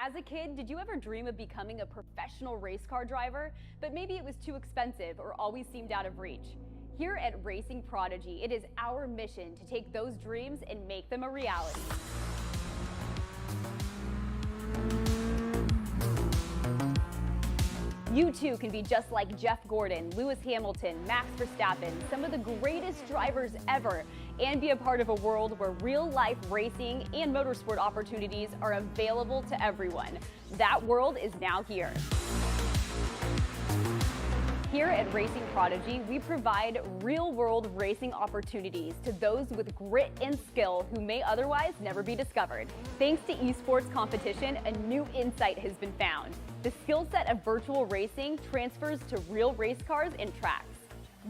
As a kid, did you ever dream of becoming a professional race car driver? But maybe it was too expensive or always seemed out of reach. Here at Racing Prodigy, it is our mission to take those dreams and make them a reality. You too can be just like Jeff Gordon, Lewis Hamilton, Max Verstappen, some of the greatest drivers ever, and be a part of a world where real-life racing and motorsport opportunities are available to everyone. That world is now here. Here at Racing Prodigy, we provide real-world racing opportunities to those with grit and skill who may otherwise never be discovered. Thanks to esports competition, a new insight has been found. The skill set of virtual racing transfers to real race cars and tracks.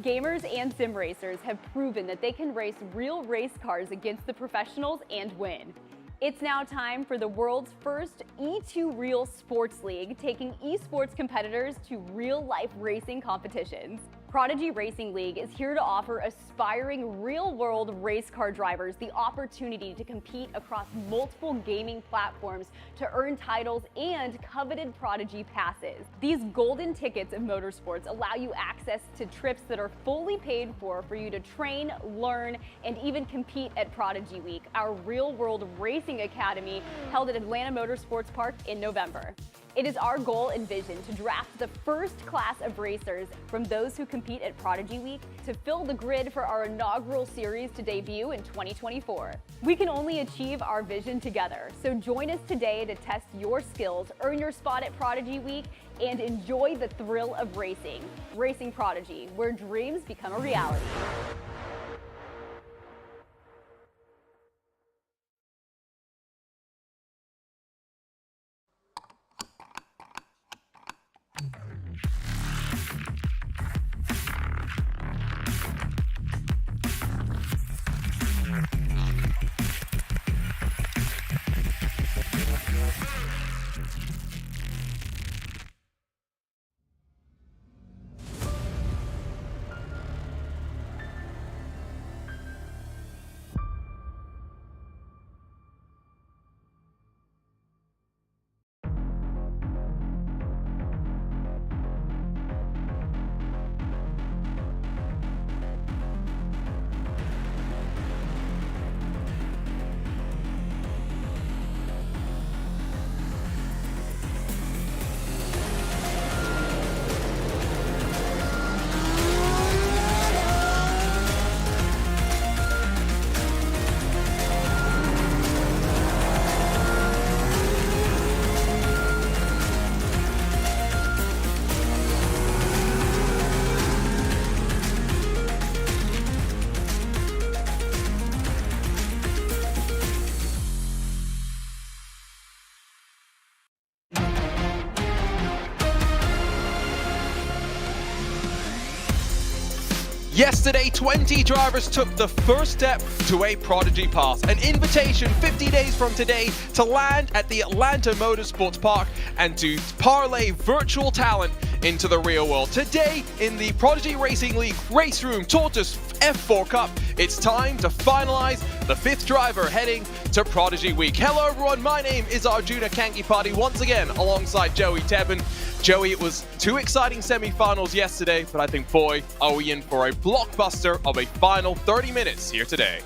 Gamers and sim racers have proven that they can race real race cars against the professionals and win. It's now time for the world's first E2 Real Sports League, taking esports competitors to real-life racing competitions. Prodigy Racing League is here to offer aspiring real-world race car drivers the opportunity to compete across multiple gaming platforms to earn titles and coveted Prodigy passes. These golden tickets of motorsports allow you access to trips that are fully paid for you to train, learn, and even compete at Prodigy Week, our real-world racing academy held at Atlanta Motorsports Park in November. It is our goal and vision to draft the first class of racers from those who compete at Prodigy Week to fill the grid for our inaugural series to debut in 2024. We can only achieve our vision together, so join us today to test your skills, earn your spot at Prodigy Week, and enjoy the thrill of racing. Racing Prodigy, where dreams become a reality. Yesterday, 20 drivers took the first step to a Prodigy Pass, an invitation 50 days from today to land at the Atlanta Motorsports Park and to parlay virtual talent into the real world. Today, in the Prodigy Racing League Race Room Tatuus F4 Cup, it's time to finalize the 5th driver heading to Prodigy Week. Hello everyone, my name is Arjuna Kankipati once again alongside Joey Tebben. Joey, it was 2 exciting semi-finals yesterday, but I think, boy, are we in for a blockbuster of a final 30 minutes here today.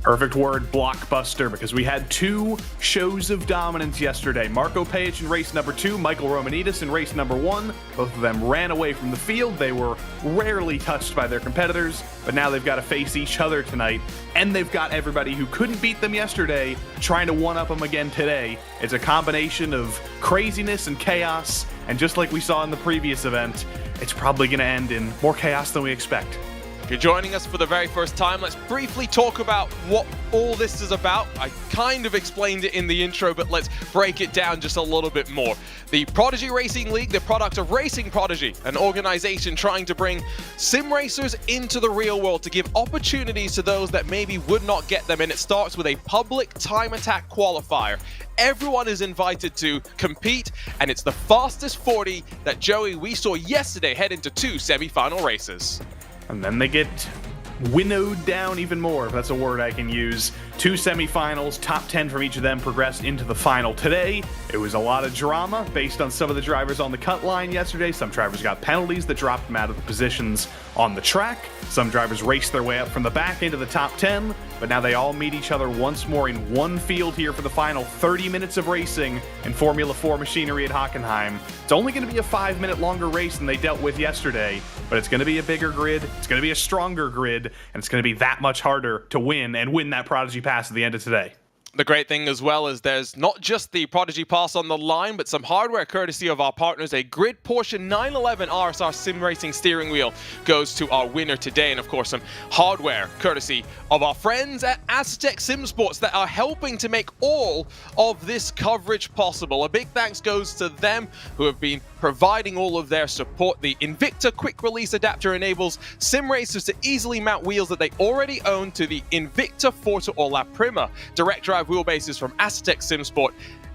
Perfect word, blockbuster, because we had 2 shows of dominance yesterday. Marco Page in race number 2, Michael Romanidis in race number 1. Both of them ran away from the field. They were rarely touched by their competitors, but now they've got to face each other tonight, and they've got everybody who couldn't beat them yesterday trying to one-up them again today. It's a combination of craziness and chaos, and just like we saw in the previous event, it's probably going to end in more chaos than we expect. If you're joining us for the very first time, let's briefly talk about what all this is about. I kind of explained it in the intro, but let's break it down just a little bit more. The Prodigy Racing League, the product of Racing Prodigy, an organization trying to bring sim racers into the real world to give opportunities to those that maybe would not get them, and it starts with a public time attack qualifier. Everyone is invited to compete, and it's the fastest 40 that, Joey, we saw yesterday head into 2 semi-final races. And then they get winnowed down even more, if that's a word I can use. 2 semifinals, top 10 from each of them progressed into the final today. It was a lot of drama based on some of the drivers on the cut line yesterday. Some drivers got penalties that dropped them out of the positions on the track. Some drivers raced their way up from the back into the top 10, but now they all meet each other once more in one field here for the final 30 minutes of racing in Formula 4 machinery at Hockenheim. It's only going to be a 5-minute longer race than they dealt with yesterday, but it's going to be a bigger grid, it's going to be a stronger grid, and it's going to be that much harder to win and win that Prodigy Pass at the end of today. The great thing as well is there's not just the Prodigy Pass on the line, but some hardware courtesy of our partners. A Grid Porsche 911 RSR Sim Racing steering wheel goes to our winner today. And of course, some hardware courtesy of our friends at Aztec Sim Sports that are helping to make all of this coverage possible. A big thanks goes to them who have been providing all of their support. The Invicta quick release adapter enables sim racers to easily mount wheels that they already own to the Invicta Forza or La Prima direct drive wheelbases from Aztec Sim Sport.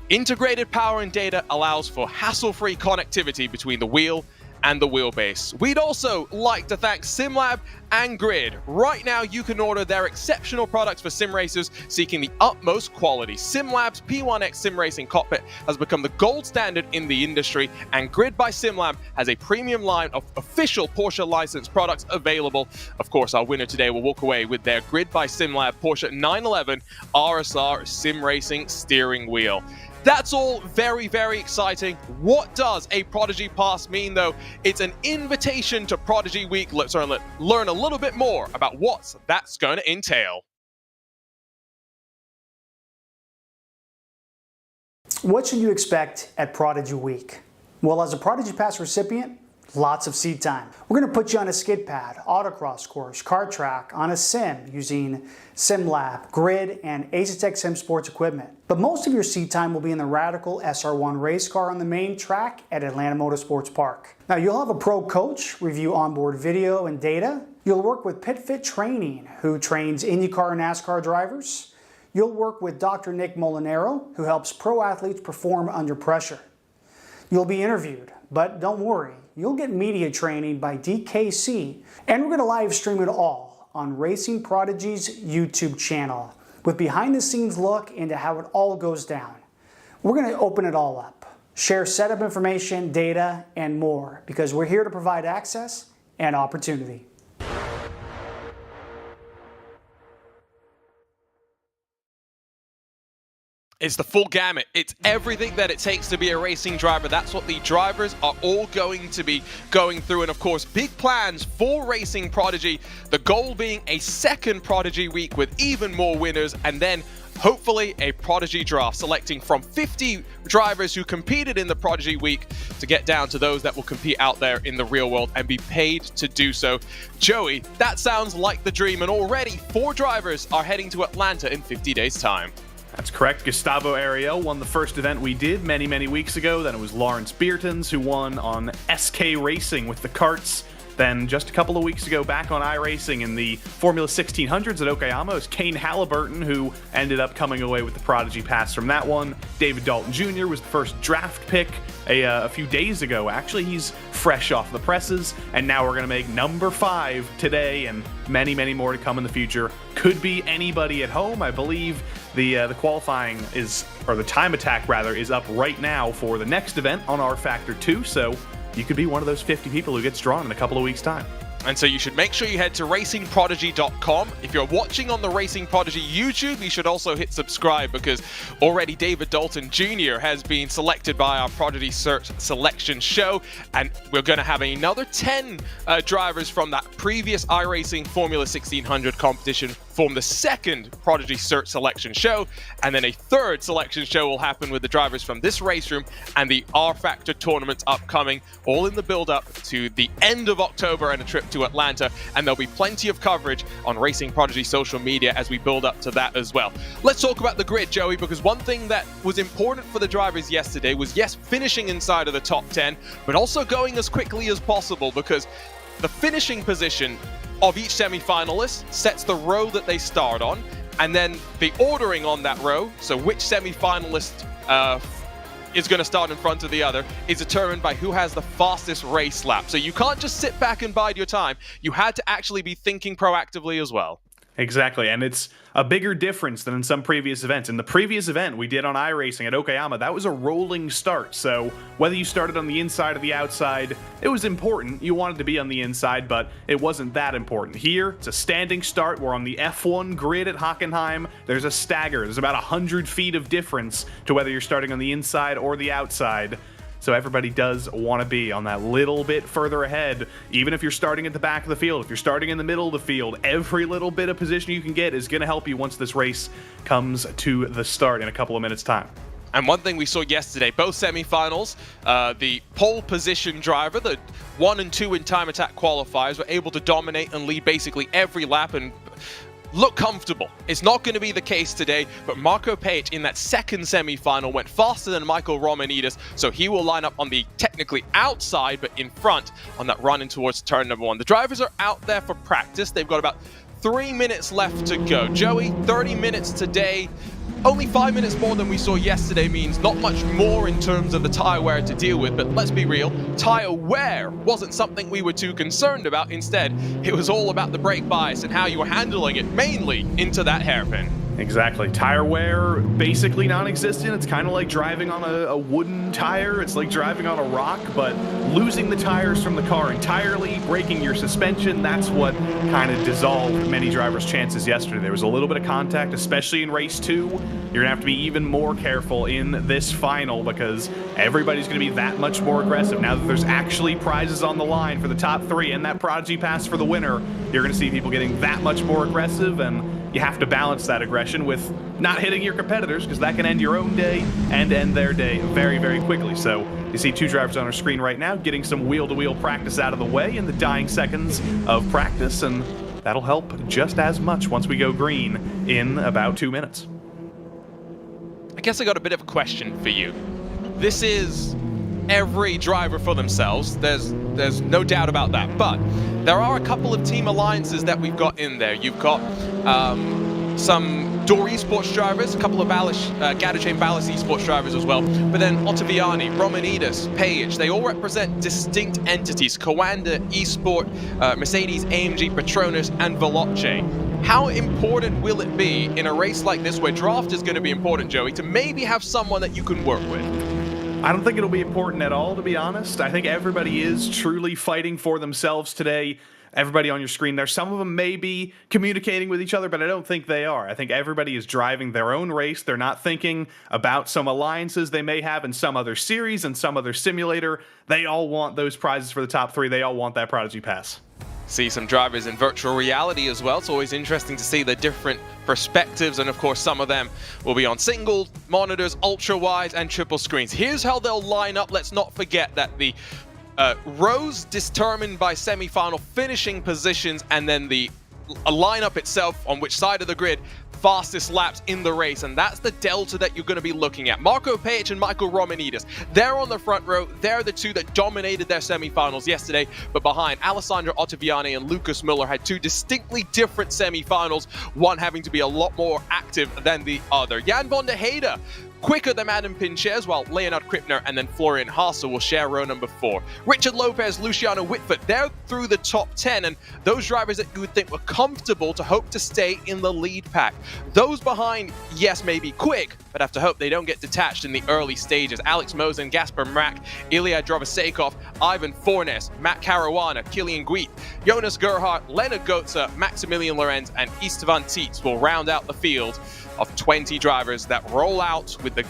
Integrated power and data allows for hassle-free connectivity between the wheel and the wheelbase. We'd also like to thank SimLab and Grid. Right now, you can order their exceptional products for sim racers seeking the utmost quality. SimLab's P1X Sim Racing Cockpit has become the gold standard in the industry, and Grid by SimLab has a premium line of official Porsche licensed products available. Of course, our winner today will walk away with their Grid by SimLab Porsche 911 RSR Sim Racing steering wheel. That's all very, very exciting. What does a Prodigy Pass mean, though? It's an invitation to Prodigy Week. Let's learn a little bit more about what that's going to entail. What should you expect at Prodigy Week? Well, as a Prodigy Pass recipient, lots of seat time. We're going to put you on a skid pad, autocross course, kart track, on a sim using SimLab, Grid, and Aztec Sim Sports equipment. But most of your seat time will be in the Radical SR1 race car on the main track at Atlanta Motorsports Park. Now, you'll have a pro coach review onboard video and data. You'll work with PitFit Training, who trains IndyCar and NASCAR drivers. You'll work with Dr. Nick Molinaro, who helps pro athletes perform under pressure. You'll be interviewed, but don't worry, you'll get media training by DKC, and we're going to live stream it all on Racing Prodigy's YouTube channel with behind-the-scenes look into how it all goes down. We're going to open it all up, share setup information, data, and more, because we're here to provide access and opportunity. It's the full gamut. It's everything that it takes to be a racing driver. That's what the drivers are all going to be going through. And of course, big plans for Racing Prodigy. The goal being a second Prodigy week with even more winners, and then hopefully a Prodigy draft, selecting from 50 drivers who competed in the Prodigy week to get down to those that will compete out there in the real world and be paid to do so. Joey, that sounds like the dream, and already 4 drivers are heading to Atlanta in 50 days' time. That's correct. Gustavo Ariel won the first event we did many, many weeks ago. Then it was Lawrence Beertons who won on SK Racing with the karts. Then just a couple of weeks ago, back on iRacing in the Formula 1600s at Okayama, it was Kane Halliburton who ended up coming away with the Prodigy Pass from that one. David Dalton Jr. was the first draft pick a few days ago. Actually, he's fresh off the presses, and now we're going to make number 5 today, and many, many more to come in the future. Could be anybody at home. I believe the qualifying is, or the time attack rather, is up right now for the next event on R Factor 2, so you could be one of those 50 people who gets drawn in a couple of weeks' time. And so you should make sure you head to racingprodigy.com. If you're watching on the Racing Prodigy YouTube, you should also hit subscribe, because already David Dalton Jr. has been selected by our Prodigy Search Selection Show, and we're going to have another 10 drivers from that previous iRacing Formula 1600 competition form the second Prodigy Search Selection Show, and then a third selection show will happen with the drivers from this race room and the R Factor tournaments upcoming, all in the build-up to the end of October and a trip to Atlanta, and there'll be plenty of coverage on Racing Prodigy social media as we build up to that as well. Let's talk about the grid, Joey, because one thing that was important for the drivers yesterday was, yes, finishing inside of the top 10, but also going as quickly as possible, because the finishing position of each semi-finalist sets the row that they start on, and then the ordering on that row, so which semi-finalist is going to start in front of the other is determined by who has the fastest race lap. So you can't just sit back and bide your time. You had to actually be thinking proactively as well. Exactly, and it's a bigger difference than in some previous events. In the previous event we did on iRacing at Okayama, that was a rolling start, so whether you started on the inside or the outside, it was important. You wanted to be on the inside, but it wasn't that important. Here, it's a standing start. We're on the F1 grid at Hockenheim. There's a stagger. There's about 100 feet of difference to whether you're starting on the inside or the outside. So everybody does want to be on that little bit further ahead, even if you're starting at the back of the field. If you're starting in the middle of the field, every little bit of position you can get is going to help you once this race comes to the start in a couple of minutes' time. And one thing we saw yesterday, both semifinals, the pole position driver, the 1 and 2 in time attack qualifiers, were able to dominate and lead basically every lap and look comfortable. It's not going to be the case today, but Marko Pajic in that second semi-final went faster than Michael Romanidis, so he will line up on the technically outside, but in front on that run in towards turn number 1. The drivers are out there for practice. They've got about 3 minutes left to go. Joey, 30 minutes today. Only 5 minutes more than we saw yesterday means not much more in terms of the tire wear to deal with, but let's be real, tire wear wasn't something we were too concerned about. Instead, it was all about the brake bias and how you were handling it, mainly into that hairpin. Exactly. Tire wear, basically non-existent. It's kind of like driving on a wooden tire. It's like driving on a rock, but losing the tires from the car entirely, breaking your suspension, that's what kind of dissolved many drivers' chances yesterday. There was a little bit of contact, especially in race 2. You're going to have to be even more careful in this final because everybody's going to be that much more aggressive. Now that there's actually prizes on the line for the top 3 and that Prodigy pass for the winner, you're going to see people getting that much more aggressive, and you have to balance that aggression with not hitting your competitors because that can end your own day and end their day very, very quickly. So you see 2 drivers on our screen right now getting some wheel-to-wheel practice out of the way in the dying seconds of practice, and that'll help just as much once we go green in about 2 minutes. I guess I got a bit of a question for you. This is every driver for themselves. There's no doubt about that. But there are a couple of team alliances that we've got in there. You've got some Door Esports drivers, a couple of Gadachain Ballas Esports drivers as well. But then Ottaviani, Romanidis, Pajic, they all represent distinct entities. Coanda, Esport, Mercedes, AMG, Petronas, and Veloce. How important will it be in a race like this where draft is going to be important, Joey, to maybe have someone that you can work with? I don't think it'll be important at all, to be honest. I think everybody is truly fighting for themselves today. Everybody on your screen there, some of them may be communicating with each other, but I don't think they are. I think everybody is driving their own race. They're not thinking about some alliances they may have in some other series and some other simulator. They all want those prizes for the top 3. They all want that Prodigy pass. See some drivers in virtual reality as well. It's always interesting to see the different perspectives, and of course some of them will be on single monitors, ultra wides, and triple screens. Here's how they'll line up. Let's not forget that the rows determined by semi-final finishing positions, and then the lineup itself on which side of the grid fastest laps in the race, and that's the delta that you're going to be looking at. Marko Pajic and Michael Romanidis, they're on the front row. They're the 2 that dominated their semifinals yesterday, but behind, Alessandro Ottaviani and Lucas Muller had 2 distinctly different semifinals, one having to be a lot more active than the other. Jan van der Heide, quicker than Adam Pinches, while Leonard Krippner and then Florian Haase will share row number 4. Richard Lopez, Luciano Whitford, they're through the top 10, and those drivers that you would think were comfortable to hope to stay in the lead pack. Those behind, yes, may be quick, but have to hope they don't get detached in the early stages. Alex Mosen, Gasper Mrak, Ilya Drovasekov, Ivan Fornes, Matt Caruana, Kilian Guit, Jonas Gerhardt, Leonard Goetze, Maximilian Lorenz, and Istvan Tietz will round out the field of 20 drivers that roll out with the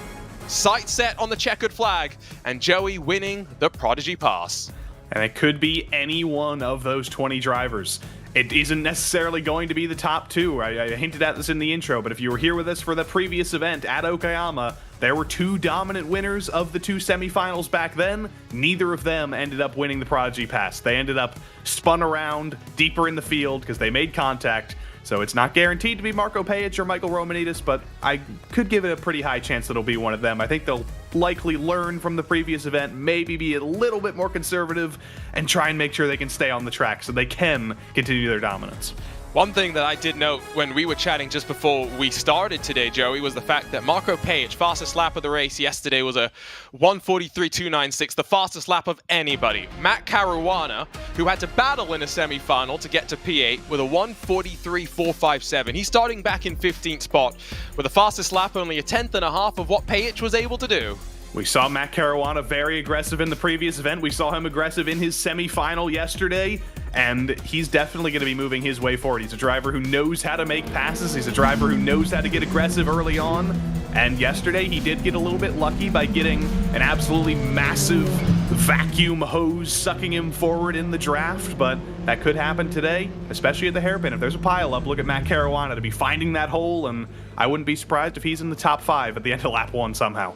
sight set on the checkered flag, and Joey winning the Prodigy Pass. And it could be any one of those 20 drivers. It isn't necessarily going to be the top 2. I hinted at this in the intro, but if you were here with us for the previous event at Okayama, there were 2 dominant winners of the 2 semifinals back then. Neither of them ended up winning the Prodigy Pass. They ended up spun around deeper in the field because they made contact. So it's not guaranteed to be Marko Pajic or Michael Romanidis, but I could give it a pretty high chance that it'll be one of them. I think they'll likely learn from the previous event, maybe be a little bit more conservative, and try and make sure they can stay on the track so they can continue their dominance. One thing that I did note when we were chatting just before we started today, Joey, was the fact that Marco Pajic, fastest lap of the race yesterday, was a 1:43.296, the fastest lap of anybody. Matt Caruana, who had to battle in a semi-final to get to P8 with a 1:43.457. He's starting back in 15th spot with the fastest lap only a tenth and a half of what Pajic was able to do. We saw Matt Caruana very aggressive in the previous event. We saw him aggressive in his semi-final yesterday, and he's definitely going to be moving his way forward. He's a driver who knows how to make passes. He's a driver who knows how to get aggressive early on. And yesterday, he did get a little bit lucky by getting an absolutely massive vacuum hose sucking him forward in the draft, but that could happen today, especially at the hairpin. If there's a pileup, look at Matt Caruana to be finding that hole, and I wouldn't be surprised if he's in the top 5 at the end of lap 1 somehow.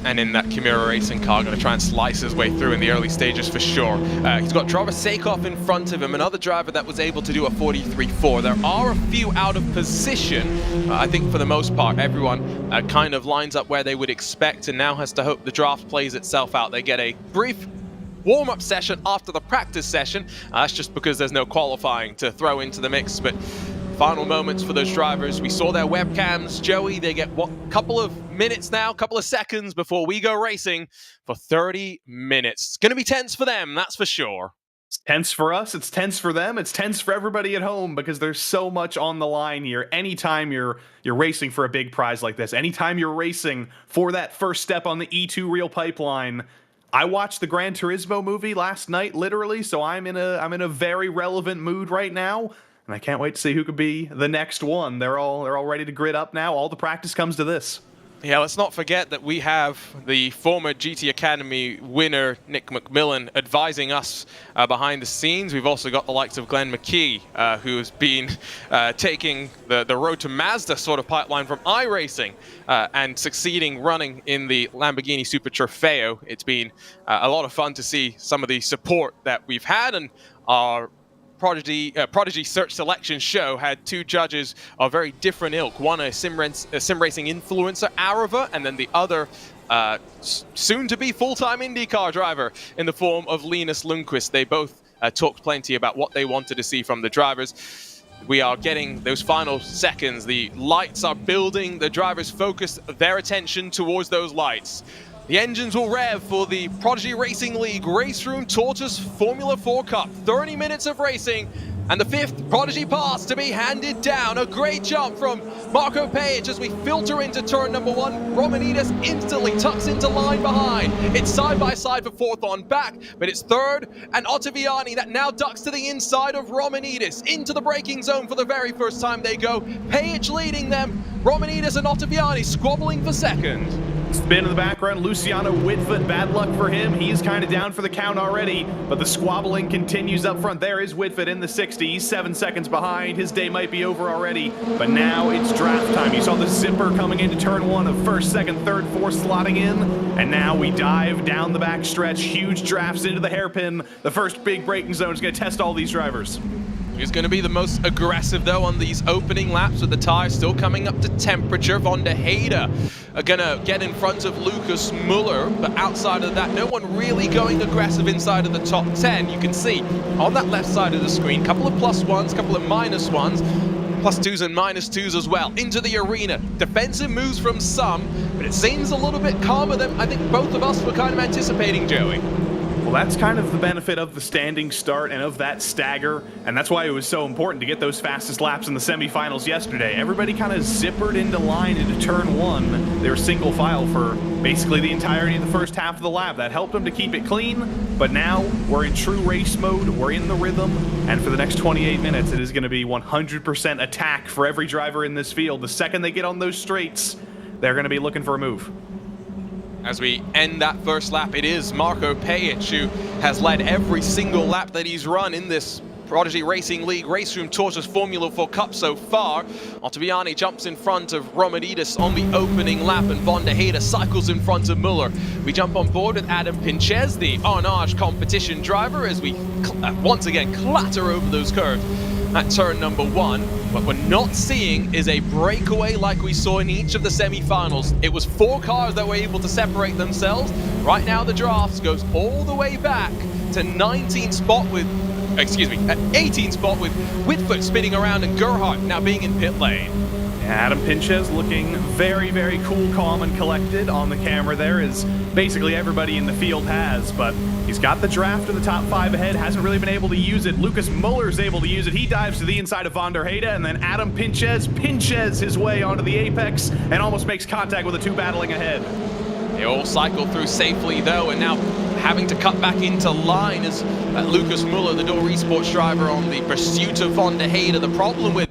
And in that Kimura Racing car, going to try and slice his way through in the early stages for sure. He's got Travis Sakoff in front of him, another driver that was able to do a 43.4. There are a few out of position. I think for the most part, everyone kind of lines up where they would expect and now has to hope the draft plays itself out. They get a brief warm-up session after the practice session. That's just because there's no qualifying to throw into the mix, but final moments for those drivers. We saw their webcams. Joey, they get what, couple of minutes now, couple of seconds before we go racing for 30 minutes. It's going to be tense for them, that's for sure. It's tense for us, it's tense for them, it's tense for everybody at home because there's so much on the line here. Anytime you're racing for a big prize like this, anytime you're racing for that first step on the E2 Real Pipeline. I watched the Gran Turismo movie last night, literally, so I'm in a very relevant mood right now. And I can't wait to see who could be the next one. They're all ready to grid up now. All the practice comes to this. Yeah, let's not forget that we have the former GT Academy winner, Nick McMillan, advising us behind the scenes. We've also got the likes of Glenn McKee, who has been taking the road to Mazda sort of pipeline from iRacing and succeeding running in the Lamborghini Super Trofeo. It's been a lot of fun to see some of the support that we've had, and our Prodigy Search Selection show had 2 judges of very different ilk. One a sim racing influencer, Arava, and then the other soon-to-be full-time IndyCar driver in the form of Linus Lundqvist. They both talked plenty about what they wanted to see from the drivers. We are getting those final seconds. The lights are building. The drivers focus their attention towards those lights. The engines will rev for the Prodigy Racing League Race Room Tatuus Formula 4 Cup. 30 minutes of racing and the 5th Prodigy pass to be handed down. A great jump from Marco Pajic as we filter into turn number 1. Romanidis instantly tucks into line behind. It's side by side for 4th on back, but it's 3rd and Ottaviani that now ducks to the inside of Romanidis. Into the braking zone for the very first time they go. Pajic leading them. Romanidis and Ottaviani squabbling for 2nd. Spin in the background, Luciano Whitfoot, bad luck for him. He's kind of down for the count already, but the squabbling continues up front. There is Whitfoot in the 60. He's 7 seconds behind. His day might be over already, but now it's draft time. You saw the zipper coming into turn 1 of 1st, 2nd, 3rd, 4th slotting in, and now we dive down the back stretch. Huge drafts into the hairpin. The first big braking zone is going to test all these drivers. Who's going to be the most aggressive, though, on these opening laps with the tires still coming up to temperature? Van der Heide are going to get in front of Lucas Muller, but outside of that, no one really going aggressive inside of the top 10. You can see on that left side of the screen, a couple of +1s, a couple of -1s, +2s and -2s as well, into the arena. Defensive moves from some, but it seems a little bit calmer than I think both of us were kind of anticipating, Joey. Well, that's kind of the benefit of the standing start and of that stagger, and that's why it was so important to get those fastest laps in the semifinals yesterday. Everybody kind of zippered into line into turn 1. They were single file for basically the entirety of the first half of the lap. That helped them to keep it clean, but now we're in true race mode, we're in the rhythm, and for the next 28 minutes, it is going to be 100% attack for every driver in this field. The second they get on those straights, they're going to be looking for a move. As we end that first lap, it is Marco Pajic who has led every single lap that he's run in this Prodigy Racing League Race Room Tatuus Formula 4 Cup so far. Ottaviani jumps in front of Romanidis on the opening lap, and Van der Heide cycles in front of Muller. We jump on board with Adam Pinchez, the Arnage competition driver, as we once again clatter over those curves at turn number 1. What we're not seeing is a breakaway like we saw in each of the semi-finals. It was 4 cars that were able to separate themselves. Right now the draft goes all the way back to 19th spot with excuse me, 18th spot with Whitfoot spinning around and Gerhardt now being in pit lane. Adam Pinches looking very, very cool, calm, and collected on the camera there, as basically everybody in the field has, but he's got the draft in the top 5 ahead, hasn't really been able to use it. Lucas Muller's able to use it. He dives to the inside of Van der Heyde, and then Adam Pinches pinches his way onto the apex and almost makes contact with the 2 battling ahead. They all cycle through safely though, and now having to cut back into line is Lucas Muller, the Door Esports driver, on the pursuit of Van der Heyde. The problem with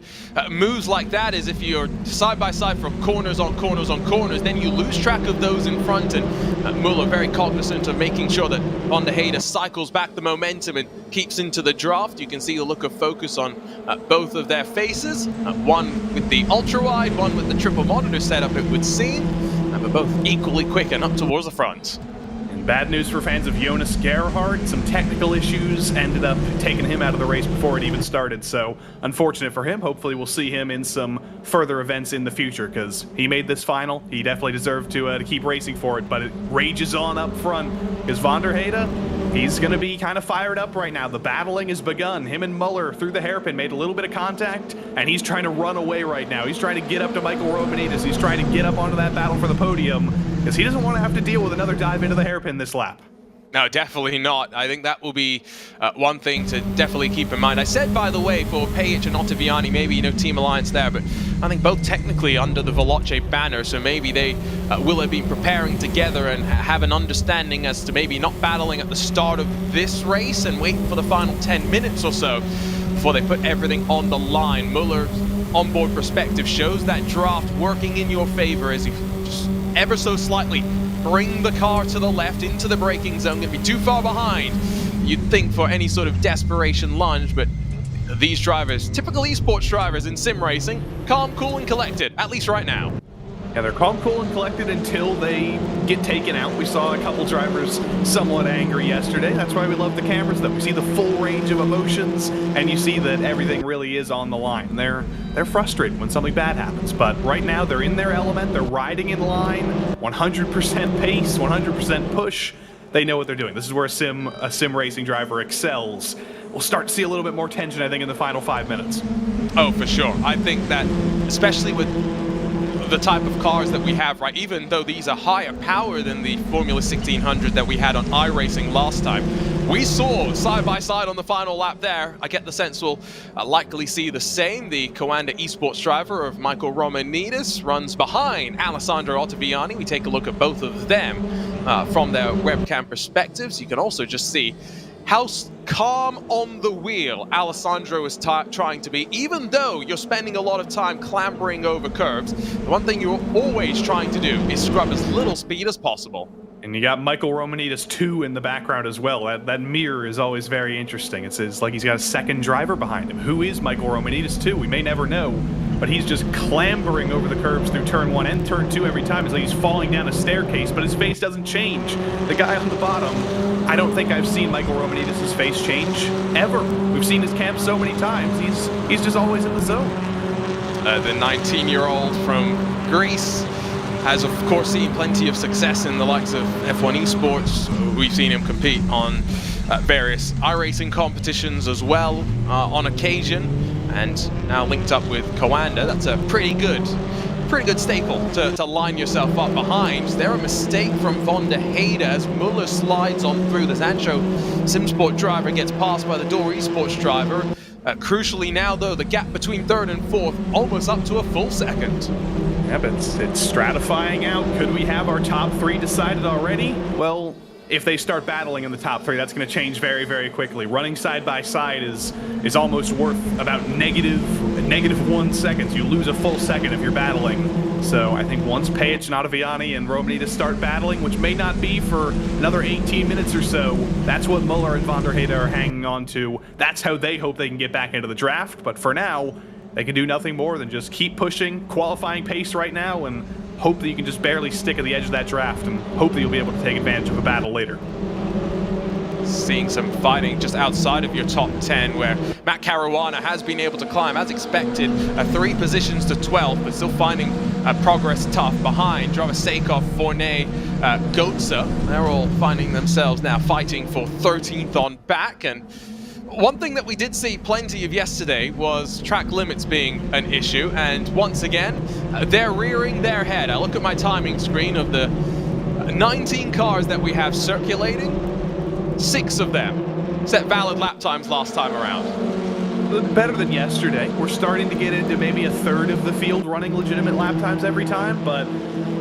moves like that is if you're side by side from corners on corners on corners, then you lose track of those in front, and Muller very cognizant of making sure that Van der Heyde cycles back the momentum and keeps into the draft. You can see the look of focus on both of their faces, one with the ultra-wide, one with the triple monitor setup, it would seem, but both equally quick and up towards the front. Bad news for fans of Jonas Gerhardt. Some technical issues ended up taking him out of the race before it even started, so unfortunate for him. Hopefully we'll see him in some further events in the future, because he made this final. He definitely deserved to keep racing for it, but it rages on up front, because Van der Heyde, he's going to be kind of fired up right now. The battling has begun. Him and Muller through the hairpin made a little bit of contact, and he's trying to run away right now. He's trying to get up to Michael Romanides. He's trying to get up onto that battle for the podium, because he doesn't want to have to deal with another dive into the hairpin this lap. No, definitely not. I think that will be one thing to definitely keep in mind. I said, by the way, for Pajic and Ottaviani, maybe, Team Alliance there, but I think both technically under the Veloce banner, so maybe they will have been preparing together and have an understanding as to maybe not battling at the start of this race and waiting for the final 10 minutes or so before they put everything on the line. Muller's onboard perspective shows that draft working in your favor as you just ever so slightly bring the car to the left into the braking zone. Gonna be too far behind, you'd think, for any sort of desperation lunge, but these drivers, typical esports drivers in sim racing, calm, cool, and collected, at least right now. Yeah, they're calm, cool, and collected until they get taken out. We saw a couple drivers somewhat angry yesterday. That's why we love the cameras, that we see the full range of emotions, and you see that everything really is on the line. They're frustrated when something bad happens, but right now they're in their element. They're riding in line, 100% pace, 100% push. They know what they're doing. This is where a sim racing driver excels. We'll start to see a little bit more tension, I think, in the final 5 minutes. Oh, for sure. I think that, especially with the type of cars that we have, right, even though these are higher power than the Formula 1600 that we had on iRacing last time, we saw side by side on the final lap there. I get the sense we'll likely see the same. The Coanda esports driver of Michael Romanides runs behind Alessandro Ottaviani. We take a look at both of them from their webcam perspectives. You can also just see how calm on the wheel Alessandro is trying to be, even though you're spending a lot of time clambering over curves. The one thing you're always trying to do is scrub as little speed as possible. And you got Michael Romanides 2 in the background as well. That mirror is always very interesting. It's like he's got a second driver behind him. Who is Michael Romanides 2? We may never know, but he's just clambering over the curves through turn 1 and turn 2 every time. It's like he's falling down a staircase, but his face doesn't change. The guy on the bottom, I don't think I've seen Michael Romanides' face change ever. We've seen his cam so many times. He's just always in the zone. The 19-year-old from Greece has, of course, seen plenty of success in the likes of F1 esports. We've seen him compete on various iRacing competitions as well on occasion, and now linked up with Coanda. That's a pretty good staple to line yourself up behind. Is there a mistake from Van der Heyde as Muller slides on through? The Sancho Simsport driver gets passed by the Door Esports driver. Crucially now, though, the gap between third and fourth almost up to a full second. Yeah, but it's stratifying out. Could we have our top 3 decided already? Well, if they start battling in the top 3, that's going to change very, very quickly. Running side by side is almost worth about negative 1 second. You lose a full second if you're battling. So I think once Pajic and Ottaviani and Romanides start battling, which may not be for another 18 minutes or so, that's what Muller and Van der Heyde are hanging on to. That's how they hope they can get back into the draft. But for now, they can do nothing more than just keep pushing, qualifying pace right now, and hope that you can just barely stick at the edge of that draft and hope that you'll be able to take advantage of a battle later. Seeing some fighting just outside of your top 10, where Matt Caruana has been able to climb, as expected, 3 positions to 12, but still finding progress tough behind Drava Sakov, Fournet, Gotza. They're all finding themselves now fighting for 13th on back, and One thing that we did see plenty of yesterday was track limits being an issue, and once again, they're rearing their head. I look at my timing screen of the 19 cars that we have circulating, 6 of them set valid lap times last time around. Better than yesterday. We're starting to get into maybe a third of the field running legitimate lap times every time, but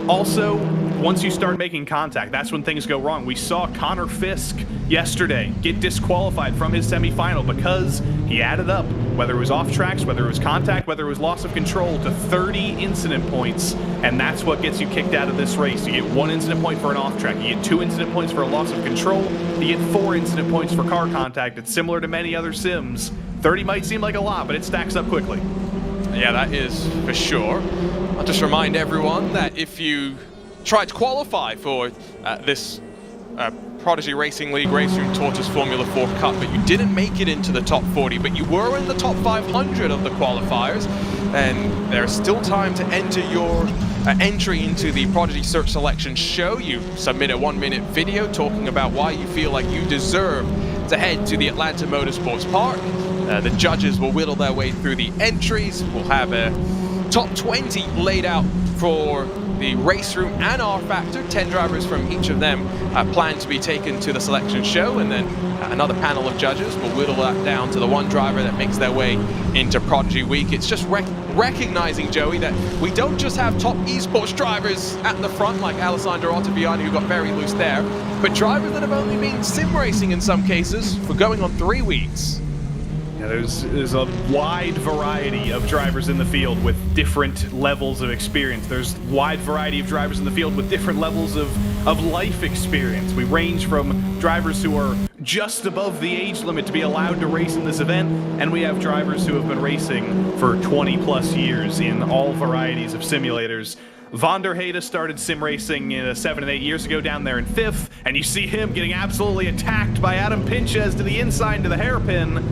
also once you start making contact, that's when things go wrong. We saw Connor Fisk yesterday get disqualified from his semifinal because he added up, whether it was off tracks, whether it was contact, whether it was loss of control, to 30 incident points, and that's what gets you kicked out of this race. You get 1 incident point for an off track, you get 2 incident points for a loss of control, you get 4 incident points for car contact. It's similar to many other sims. 30 might seem like a lot, but it stacks up quickly. Yeah, that is for sure. I'll just remind everyone that if you tried to qualify for this Prodigy Racing League Race Room Tatuus Formula 4 Cup, but you didn't make it into the top 40, but you were in the top 500 of the qualifiers, then there's still time to enter your entry into the Prodigy Search Selection Show. You submit a 1-minute video talking about why you feel like you deserve to head to the Atlanta Motorsports Park. The judges will whittle their way through the entries. We'll have a top 20 laid out for the race room and R-Factor. 10 drivers from each of them plan to be taken to the selection show, and then another panel of judges will whittle that down to the 1 driver that makes their way into Prodigy Week. It's just recognizing, Joey, that we don't just have top esports drivers at the front like Alessandro Ottaviani, who got very loose there, but drivers that have only been sim racing in some cases for going on 3 weeks. Yeah, there's a wide variety of drivers in the field with different levels of experience. There's a wide variety of drivers in the field with different levels of life experience. We range from drivers who are just above the age limit to be allowed to race in this event, and we have drivers who have been racing for 20 plus years in all varieties of simulators. Van der Heyde started sim racing 7 and 8 years ago down there in 5th, and you see him getting absolutely attacked by Adam Pinches to the inside to the hairpin.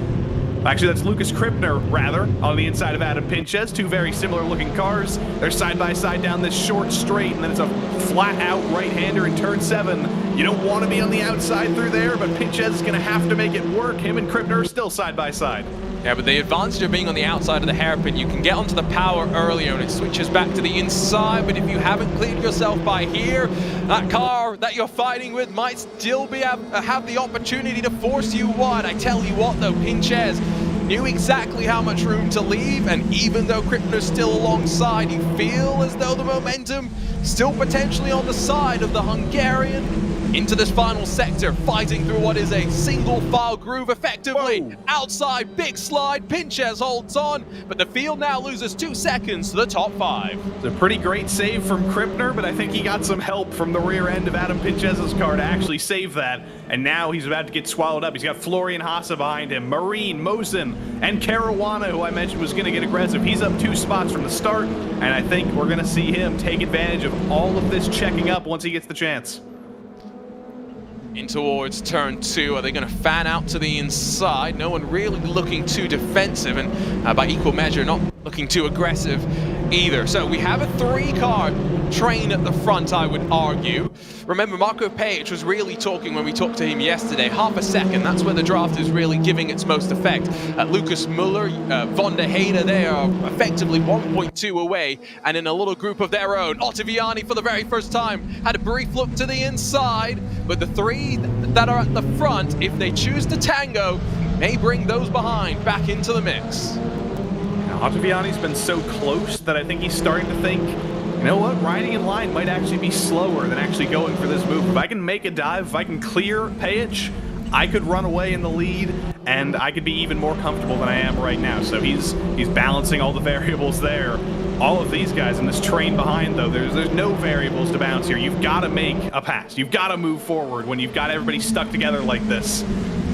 Actually, that's Lucas Krippner, rather, on the inside of Adam Pinches. 2 very similar looking cars. They're side by side down this short straight, and then it's a flat out right-hander in turn 7. You don't want to be on the outside through there, but Pinches is going to have to make it work. Him and Krippner are still side by side. Yeah, but the advantage of being on the outside of the hairpin, you can get onto the power earlier and it switches back to the inside, but if you haven't cleared yourself by here, that car that you're fighting with might still have the opportunity to force you wide. I tell you what though, Pinches knew exactly how much room to leave, and even though Krippner's still alongside, you feel as though the momentum still potentially on the side of the Hungarian. Into this final sector, fighting through what is a single file groove effectively. Whoa. Outside, big slide, Pinches holds on, but the field now loses 2 seconds to the top 5. It's a pretty great save from Krippner, but I think he got some help from the rear end of Adam Pinches' car to actually save that, and now he's about to get swallowed up. He's got Florian Haase behind him, Marine, Mosen, and Caruana, who I mentioned was going to get aggressive. He's up 2 spots from the start, and I think we're going to see him take advantage of all of this checking up once he gets the chance. In towards turn 2, are they going to fan out to the inside? No one really looking too defensive, and by equal measure, not looking too aggressive either. So we have a 3-car train at the front, I would argue. Remember, Marco Page was really talking when we talked to him yesterday. Half a second, that's where the draft is really giving its most effect. Lucas Muller, Van der Heyde, they are effectively 1.2 away, and in a little group of their own. Ottaviani, for the very first time, had a brief look to the inside, but the 3 that are at the front, if they choose to tango, may bring those behind back into the mix. Now, Ottaviani's been so close that I think he's starting to think, you know what, riding in line might actually be slower than actually going for this move. If I can make a dive, if I can clear Page, I could run away in the lead, and I could be even more comfortable than I am right now. So he's balancing all the variables there. All of these guys in this train behind, though, there's no variables to bounce here. You've got to make a pass. You've got to move forward when you've got everybody stuck together like this.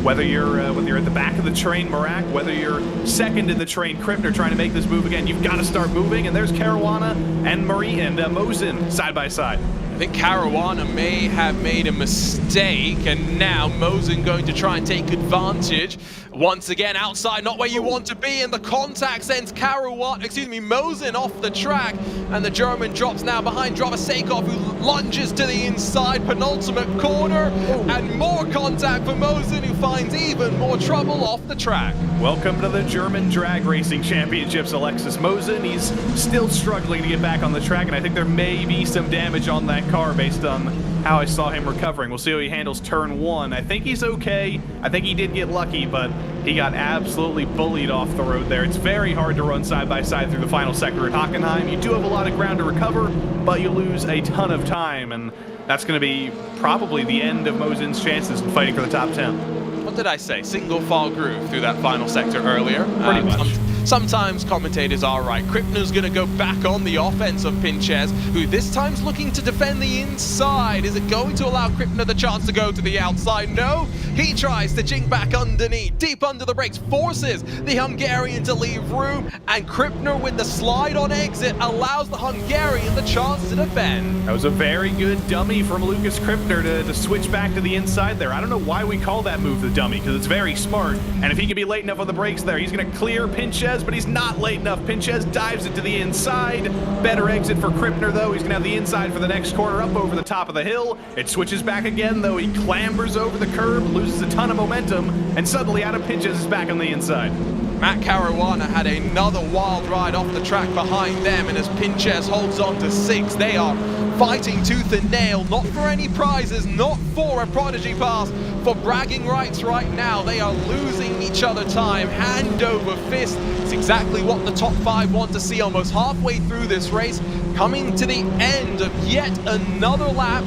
Whether you're at the back of the train, Marak, whether you're second in the train, Krippner, trying to make this move again, you've got to start moving. And there's Caruana and Marie and Mosen side by side. I think Caruana may have made a mistake, and now Mosin going to try and take advantage. Once again, outside, not where you want to be, and the contact sends Mosin off the track, and the German drops now behind Drovasakov, who lunges to the inside, penultimate corner, and more contact for Mosin, who finds even more trouble off the track. Welcome to the German Drag Racing Championships, Alexis Mosin. He's still struggling to get back on the track, and I think there may be some damage on that car based on how I saw him recovering. We'll see how he handles turn 1. I think he's okay. I think he did get lucky, but he got absolutely bullied off the road there. It's very hard to run side by side through the final sector at Hockenheim. You do have a lot of ground to recover, but you lose a ton of time, and that's going to be probably the end of Mosin's chances in fighting for the top 10. What did I say? Single file groove through that final sector earlier. Pretty much. Sometimes commentators are right. Krippner's going to go back on the offense of Pinches, who this time's looking to defend the inside. Is it going to allow Krippner the chance to go to the outside? No. He tries to jink back underneath, deep under the brakes, forces the Hungarian to leave room, and Krippner with the slide on exit allows the Hungarian the chance to defend. That was a very good dummy from Lucas Krippner to switch back to the inside there. I don't know why we call that move the dummy, because it's very smart, and if he can be late enough on the brakes there, he's going to clear Pinches, but he's not late enough. Pinches dives into the inside. Better exit for Krippner, though. He's going to have the inside for the next corner up over the top of the hill. It switches back again, though. He clambers over the curb, loses a ton of momentum, and suddenly Adam Pinches is back on the inside. Matt Caruana had another wild ride off the track behind them, and as Pinches holds on to 6, they are fighting tooth and nail, not for any prizes, not for a Prodigy pass, for bragging rights right now. They are losing each other time, hand over fist. It's exactly what the top 5 want to see almost halfway through this race, coming to the end of yet another lap.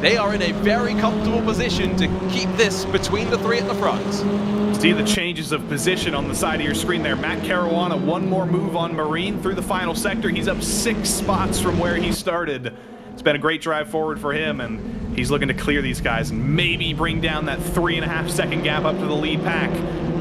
They are in a very comfortable position to keep this between the 3 at the front. See the changes of position on the side of your screen there. Matt Caruana, one more move on Marine through the final sector. He's up 6 spots from where he started. It's been a great drive forward for him, and he's looking to clear these guys and maybe bring down that 3.5-second gap up to the lead pack,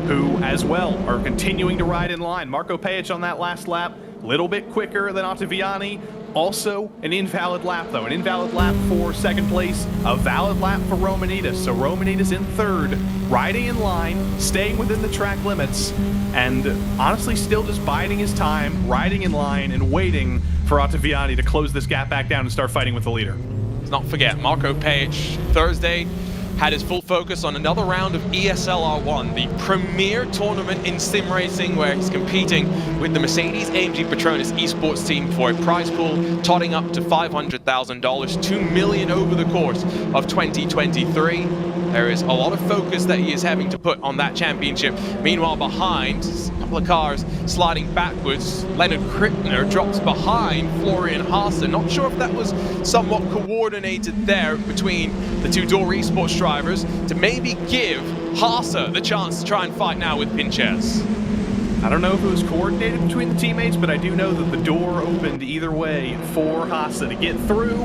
who as well are continuing to ride in line. Marco Pajic on that last lap, a little bit quicker than Ottaviani. Also, an invalid lap, though. An invalid lap for second place, a valid lap for Romanitas. So Romanitas in 3rd, riding in line, staying within the track limits, and honestly still just biding his time, riding in line, and waiting for Ottaviani to close this gap back down and start fighting with the leader. Let's not forget, Marco Pajic Thursday had his full focus on another round of ESL R1, the premier tournament in sim racing, where he's competing with the Mercedes-AMG Petronas esports team for a prize pool totting up to $500,000, $2 million over the course of 2023. There is a lot of focus that he is having to put on that championship. Meanwhile, behind, a couple of cars sliding backwards. Leonard Krippner drops behind Florian Haase. Not sure if that was somewhat coordinated there between the 2 Door Esports drivers to maybe give Haase the chance to try and fight now with Pinches. I don't know if it was coordinated between the teammates, but I do know that the door opened either way for Haase to get through,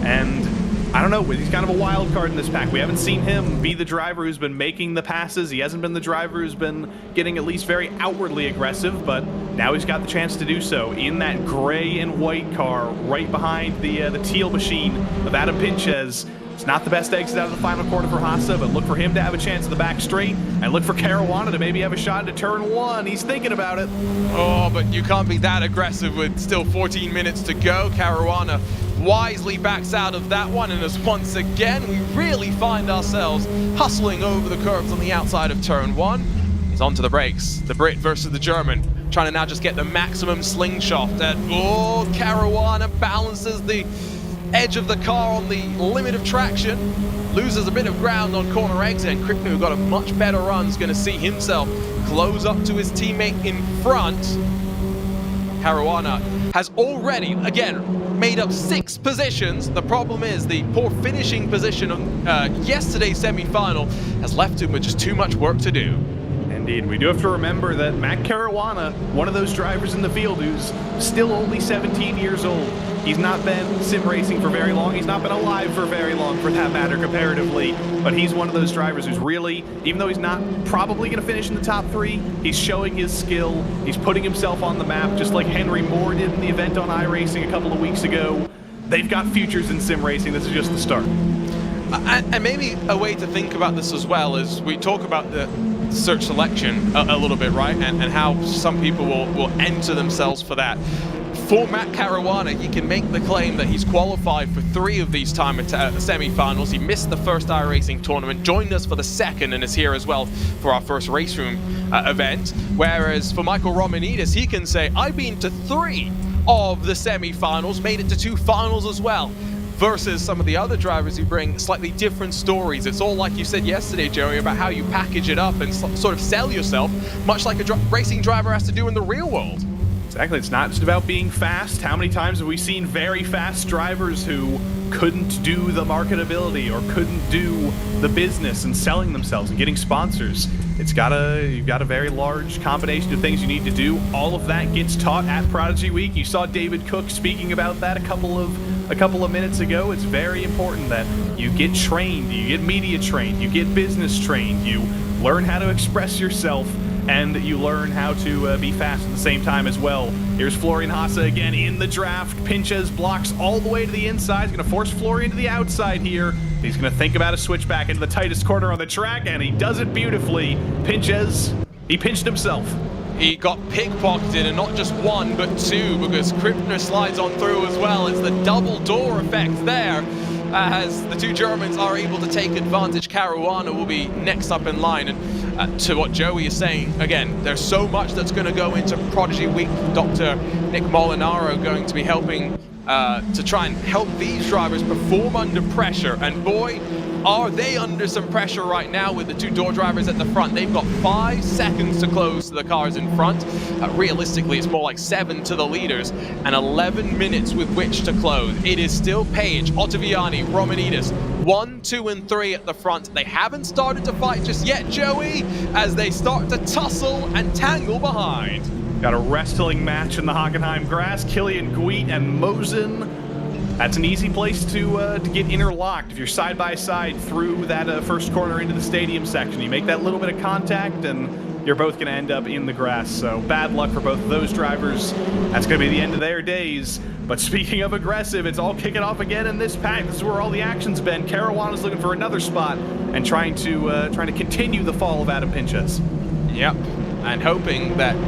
and I don't know, he's kind of a wild card in this pack. We haven't seen him be the driver who's been making the passes. He hasn't been the driver who's been getting at least very outwardly aggressive, but now he's got the chance to do so in that gray and white car right behind the teal machine of Adam Pinches. It's not the best exit out of the final corner for Haase, but look for him to have a chance at the back straight, and look for Caruana to maybe have a shot into turn 1. He's thinking about it. Oh, but you can't be that aggressive with still 14 minutes to go. Caruana wisely backs out of that one, and as once again we really find ourselves hustling over the curbs on the outside of turn 1. He's onto the brakes. The Brit versus the German, trying to now just get the maximum slingshot. Caruana balances the edge of the car on the limit of traction, loses a bit of ground on corner exit, and Krippner, who got a much better run, is going to see himself close up to his teammate in front. Caruana has already, again, made up 6 positions. The problem is the poor finishing position of yesterday's semi-final has left him with just too much work to do. Indeed, we do have to remember that Matt Caruana, one of those drivers in the field who's still only 17 years old. He's not been sim racing for very long. He's not been alive for very long, for that matter, comparatively. But he's one of those drivers who's really, even though he's not probably going to finish in the top 3, he's showing his skill. He's putting himself on the map, just like Henry Moore did in the event on iRacing a couple of weeks ago. they've got futures in sim racing. This is just the start. And maybe a way to think about this as well is we talk about the search selection a little bit, right? And how some people will enter themselves for that. For Matt Caruana, he can make the claim that he's qualified for 3 of these time semi-finals. He missed the first iRacing tournament, joined us for the second, and is here as well for our first race room event. Whereas for Michael Romanidis, he can say, I've been to 3 of the semi-finals, made it to 2 finals as well. Versus some of the other drivers who bring slightly different stories. It's all like you said yesterday, Joey, about how you package it up and sort of sell yourself, much like a racing driver has to do in the real world. Exactly, it's not just about being fast. How many times have we seen very fast drivers who couldn't do the marketability or couldn't do the business and selling themselves and getting sponsors? You've got a very large combination of things you need to do. All of that gets taught at Prodigy Week. You saw David Cook speaking about that a couple of minutes ago. It's very important that you get trained, you get media trained, you get business trained, you learn how to express yourself, and you learn how to be fast at the same time as well. Here's Florian Haase again in the draft. Pinches blocks all the way to the inside. He's going to force Florian to the outside here. He's going to think about a switchback into the tightest corner on the track, and he does it beautifully. Pinches, he pinched himself. He got pickpocketed, and not just 1, but 2, because Krippner slides on through as well. It's the double door effect there, as the 2 Germans are able to take advantage. Caruana will be next up in line. And to what Joey is saying, again, there's so much that's going to go into Prodigy Week. Dr. Nick Molinaro going to be helping to try and help these drivers perform under pressure. And boy, are they under some pressure right now with the 2 door drivers at the front. They've got 5 seconds to close to the cars in front. Realistically, it's more like 7 to the leaders and 11 minutes with which to close. It is still Page, Ottaviani, Romanidis, 1, 2, and 3 at the front. They haven't started to fight just yet, Joey, as they start to tussle and tangle behind. Got a wrestling match in the Hockenheim grass. Killian Gweet and Mosen. That's an easy place to get interlocked. If you're side by side through that first corner into the stadium section, you make that little bit of contact and you're both going to end up in the grass. So bad luck for both of those drivers. That's going to be the end of their days. But speaking of aggressive, it's all kicking off again in this pack. This is where all the action's been. Caruana's looking for another spot and trying to continue the fall of Adam Pinches. Yep, and hoping that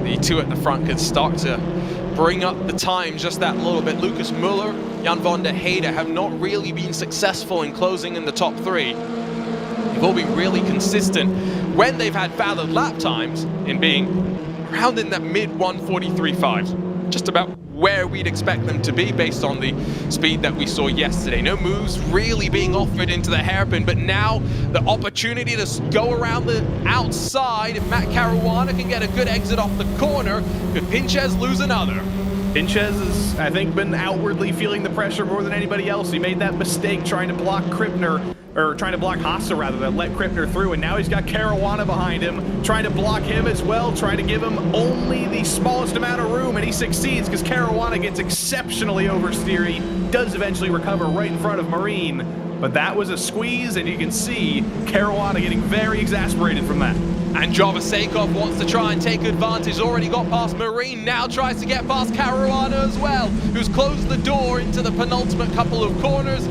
the 2 at the front could start to bring up the time just that little bit. Lucas Muller, Jan van der Heide have not really been successful in closing in the top 3. They've all been really consistent when they've had valid lap times in being around in that mid 1:43.5, just about where we'd expect them to be based on the speed that we saw yesterday. No moves really being offered into the hairpin, but now the opportunity to go around the outside. If Matt Caruana can get a good exit off the corner, could Pinches lose another? Pinches has, I think, been outwardly feeling the pressure more than anybody else. He made that mistake trying to block Krippner, or trying to block Haase rather, that let Krippner through, and now he's got Caruana behind him, trying to block him as well, trying to give him only the smallest amount of room, and he succeeds because Caruana gets exceptionally oversteery, does eventually recover right in front of Marine, but that was a squeeze, and you can see Caruana getting very exasperated from that. And Jovasakov wants to try and take advantage. Already got past Marine, now tries to get past Caruana as well, who's closed the door into the penultimate couple of corners.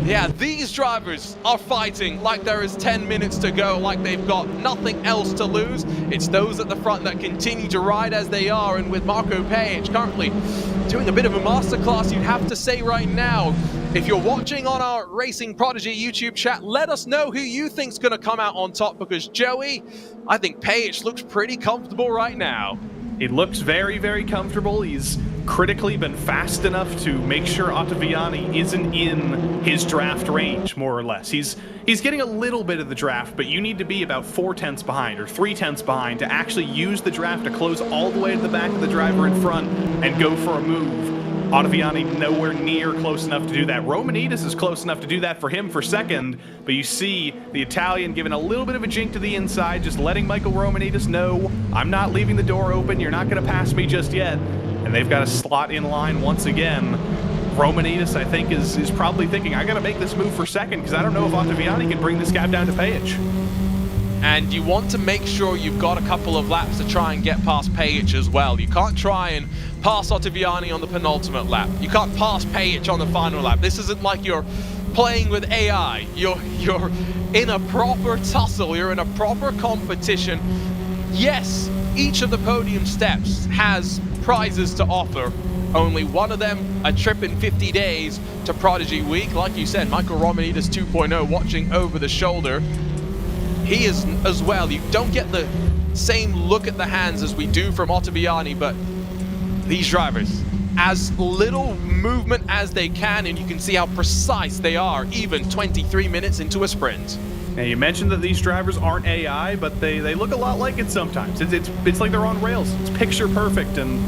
Yeah, these drivers are fighting like there is 10 minutes to go, like they've got nothing else to lose. It's those at the front that continue to ride as they are, and with Marco Page currently doing a bit of a masterclass, you'd have to say right now. If you're watching on our Racing Prodigy YouTube chat, let us know who you think's going to come out on top, because Joey, I think Page looks pretty comfortable right now. He looks very, very comfortable. He's critically been fast enough to make sure Ottaviani isn't in his draft range, more or less. He's getting a little bit of the draft, but you need to be about 4/10 behind or 3/10 behind to actually use the draft to close all the way to the back of the driver in front and go for a move. Ottaviani nowhere near close enough to do that. Romanidis is close enough to do that for him for second, but you see the Italian giving a little bit of a jink to the inside, just letting Michael Romanidis know, I'm not leaving the door open, you're not going to pass me just yet. And they've got a slot in line once again. Romanidis, I think, is probably thinking, I got to make this move for second, because I don't know if Ottaviani can bring this gap down to Page. And you want to make sure you've got a couple of laps to try and get past Page as well. You can't try and pass Ottaviani on the penultimate lap. You can't pass Pejic on the final lap. This isn't like you're playing with AI. You're in a proper tussle. You're in a proper competition. Yes, each of the podium steps has prizes to offer. Only one of them, a trip in 50 days to Prodigy Week. Like you said, Michael Romanidis 2.0 watching over the shoulder. He is as well. You don't get the same look at the hands as we do from Ottaviani, but these drivers, as little movement as they can, and you can see how precise they are, even 23 minutes into a sprint. And you mentioned that these drivers aren't AI, but they look a lot like it sometimes. It's like they're on rails. It's picture perfect, and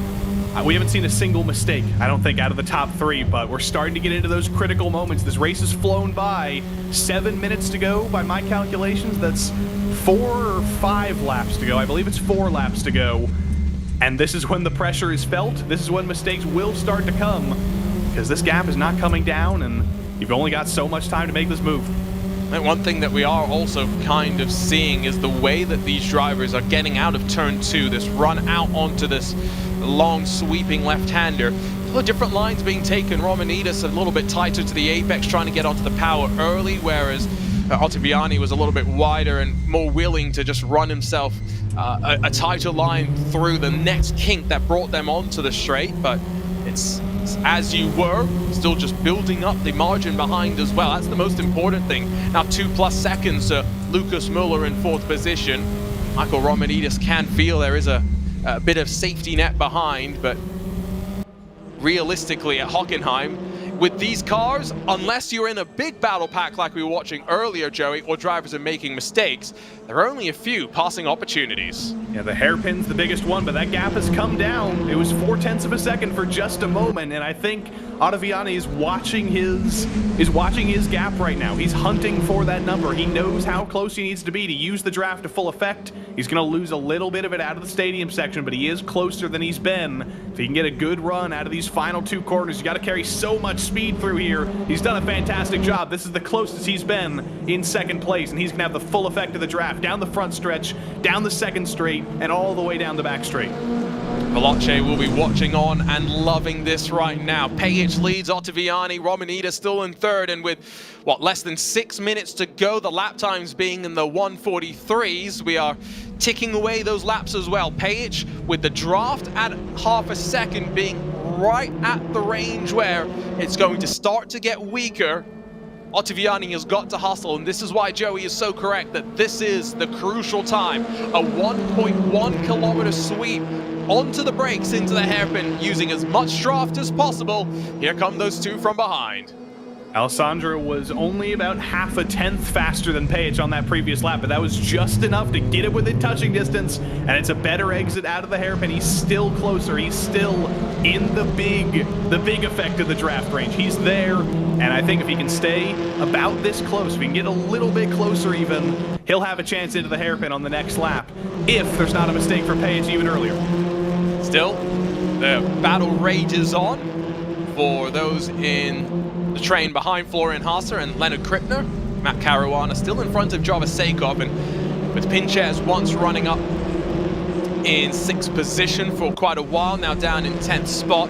we haven't seen a single mistake, I don't think, out of the top three, but we're starting to get into those critical moments. This race has flown by. 7 minutes to go by my calculations. That's 4 or 5 laps to go. I believe it's 4 laps to go. And this is when the pressure is felt. This is when mistakes will start to come, because this gap is not coming down, and you've only got so much time to make this move. And one thing that we are also kind of seeing is the way that these drivers are getting out of turn 2, this run out onto this long sweeping left-hander. Different lines being taken. Romanidis a little bit tighter to the apex, trying to get onto the power early, whereas Ottaviani was a little bit wider and more willing to just run himself a tighter line through the next kink that brought them onto the straight. But it's as you were, still just building up the margin behind as well. That's the most important thing. Now 2+ seconds to Lucas Muller in 4th position. Michael Romanidis can feel there is a bit of safety net behind, but realistically at Hockenheim, with these cars, unless you're in a big battle pack like we were watching earlier, Joey, or drivers are making mistakes, there are only a few passing opportunities. Yeah, the hairpin's the biggest one, but that gap has come down. It was 0.4 of a second for just a moment, and I think Ottaviani is watching his gap right now. He's hunting for that number. He knows how close he needs to be to use the draft to full effect. He's going to lose a little bit of it out of the stadium section, but he is closer than he's been. If he can get a good run out of these final 2 corners, you got to carry so much speed through here. He's done a fantastic job. This is the closest he's been in 2nd place, and he's going to have the full effect of the draft down the front stretch, down the 2nd straight, and all the way down the back straight. Veloce will be watching on and loving this right now. Pejic leads Ottaviani, Romanidis still in 3rd, and with, what, less than 6 minutes to go, the lap times being in the 1:43s, we are ticking away those laps as well. Pejic with the draft at ½ a second being right at the range where it's going to start to get weaker. Ottaviani has got to hustle, and this is why Joey is so correct that this is the crucial time. A 1.1 kilometer sweep onto the brakes into the hairpin, using as much draft as possible. Here come those 2 from behind. Alessandro was only about ½ a tenth faster than Pejic on that previous lap, but that was just enough to get it within touching distance, and it's a better exit out of the hairpin. He's still closer. He's still in the big effect of the draft range. He's there, and I think if he can stay about this close, if he can get a little bit closer even, he'll have a chance into the hairpin on the next lap, if there's not a mistake for Pejic even earlier. Still, the battle rages on for those in the train behind Florian Hasser and Leonard Krippner. Matt Caruana still in front of Jarvis Sakov, and with Pinches once running up in 6th position for quite a while, now down in 10th spot.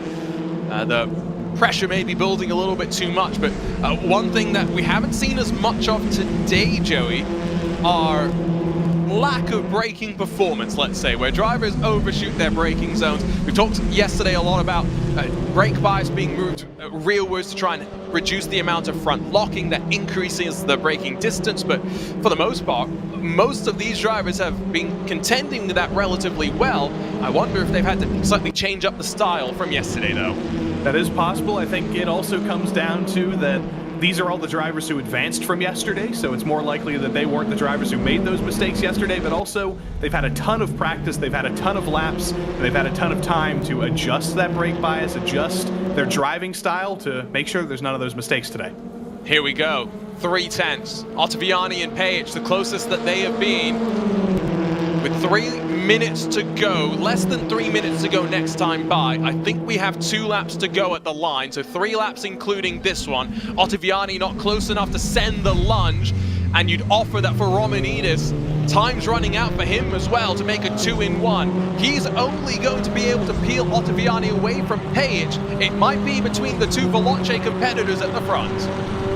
The pressure may be building a little bit too much, but one thing that we haven't seen as much of today, Joey, are lack of braking performance, let's say, where drivers overshoot their braking zones. We talked yesterday a lot about brake bias being moved rearwards to try and reduce the amount of front locking that increases the braking distance, but for the most part, most of these drivers have been contending with that relatively well. I wonder if they've had to slightly change up the style from yesterday, though. That is possible. I think it also comes down to that these are all the drivers who advanced from yesterday, so it's more likely that they weren't the drivers who made those mistakes yesterday, but also they've had a ton of practice, they've had a ton of laps, and they've had a ton of time to adjust that brake bias, adjust their driving style to make sure there's none of those mistakes today. Here we go. 3/10. Ottaviani and Pejic, the closest that they have been. With 3 minutes to go, less than 3 minutes to go next time by. I think we have 2 laps to go at the line, so 3 laps including this one. Ottaviani not close enough to send the lunge, and you'd offer that for Romanidis, Time's running out for him as well to make a 2-in-1. He's only going to be able to peel Ottaviani away from Page. It might be between the two Veloce competitors at the front.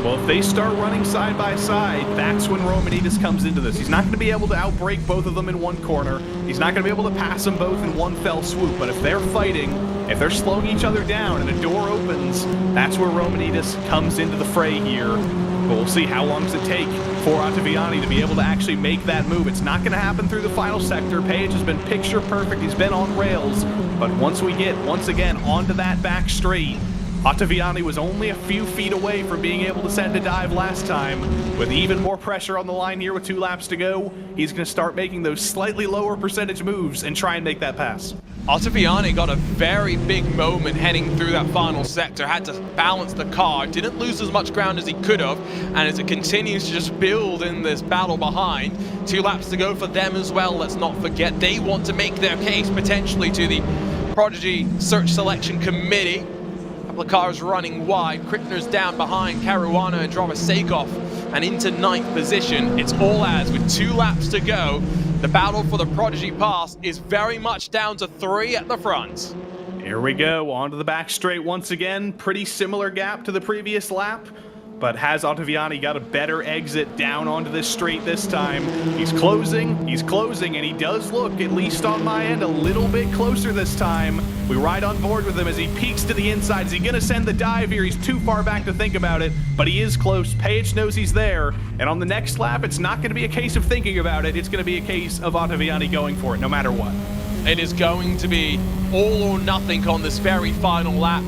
Well, if they start running side by side, that's when Romanidis comes into this. He's not going to be able to outbreak both of them in one corner. He's not going to be able to pass them both in one fell swoop. But if they're fighting, if they're slowing each other down and a door opens, that's where Romanidis comes into the fray here. But we'll see how long does it take for Ottaviani to be able to actually make that move. It's not going to happen through the final sector. Page has been picture perfect. He's been on rails. But once we get, once again, onto that back straight, Ottaviani was only a few feet away from being able to send a dive last time. With even more pressure on the line here with 2 laps to go, he's going to start making those slightly lower percentage moves and try and make that pass. Ottaviani got a very big moment heading through that final sector, had to balance the car, didn't lose as much ground as he could have, and as it continues to just build in this battle behind, 2 laps to go for them as well. Let's not forget they want to make their case potentially to the Prodigy Search Selection Committee. The cars running wide, Krickner's down behind Caruana and Drovasekov and into 9th position. It's all as with 2 laps to go. The battle for the Prodigy Pass is very much down to 3 at the front. Here we go, onto the back straight once again. Pretty similar gap to the previous lap, but has Ottaviani got a better exit down onto this straight this time? He's closing, and he does look, at least on my end, a little bit closer this time. We ride on board with him as he peeks to the inside. Is he gonna send the dive here? He's too far back to think about it, but he is close. Page knows he's there, and on the next lap, it's not gonna be a case of thinking about it. It's gonna be a case of Ottaviani going for it, no matter what. It is going to be all or nothing on this very final lap.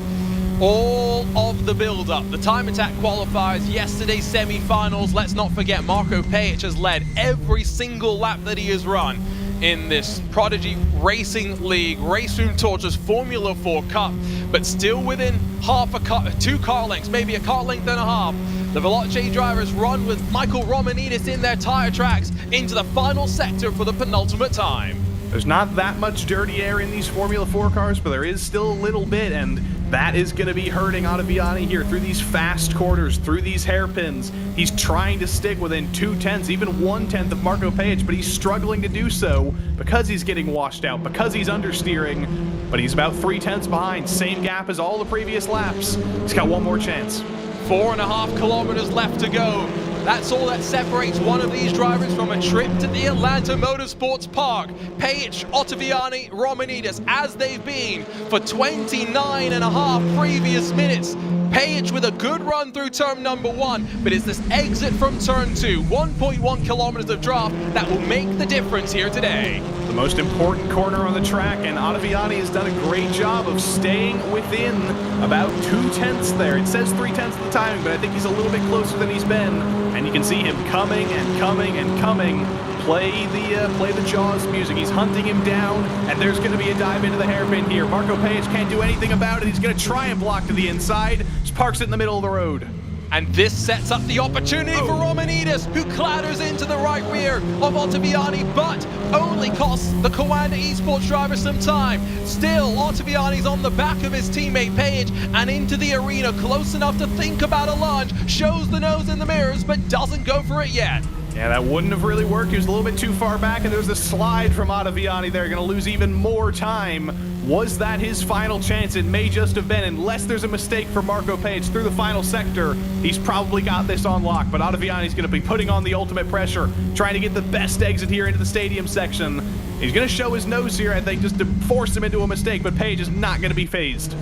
All of the build-up, the time attack qualifiers, yesterday's semi-finals. Let's not forget Marco Page has led every single lap that he has run in this Prodigy Racing League Race Room Torches Formula 4 Cup, but still within half a car, 2 car lengths, maybe a car length and a half. The Veloce drivers run with Michael Romanidis in their tire tracks into the final sector for the penultimate time. There's not that much dirty air in these Formula 4 cars, but there is still a little bit, and that is going to be hurting Ottaviani here through these fast quarters, through these hairpins. He's trying to stick within 0.2, even 1/10 of Marco Page, but he's struggling to do so because he's getting washed out, because he's understeering, but he's about 0.3 behind. Same gap as all the previous laps. He's got one more chance. 4.5 kilometers left to go. That's all that separates one of these drivers from a trip to the Atlanta Motorsports Park. Page, Ottaviani, Romanidis, as they've been for 29.5 previous minutes. Page with a good run through turn number 1, but it's this exit from turn 2, 1.1 kilometers of drop, that will make the difference here today. The most important corner on the track, and Ottaviani has done a great job of staying within about 0.2 there. It says 0.3 of the timing, but I think he's a little bit closer than he's been, and you can see him coming and coming and coming. Play the Jaws music. He's hunting him down, and there's going to be a dive into the hairpin here. Marco Page can't do anything about it. He's going to try and block to the inside. Just parks it in the middle of the road. And this sets up the opportunity for Romanidis, who clatters into the right rear of Ottaviani, but only costs the Coanda Esports driver some time. Still, Ottaviani's on the back of his teammate Page and into the arena, close enough to think about a lunge, shows the nose in the mirrors, but doesn't go for it yet. Yeah, that wouldn't have really worked. He was a little bit too far back, and there's a slide from Ottaviani there. Going to lose even more time. Was that his final chance? It may just have been, unless there's a mistake for Marco Page through the final sector. He's probably got this on lock, but Ottaviani's going to be putting on the ultimate pressure, trying to get the best exit here into the stadium section. He's going to show his nose here, I think, just to force him into a mistake, but Page is not going to be phased.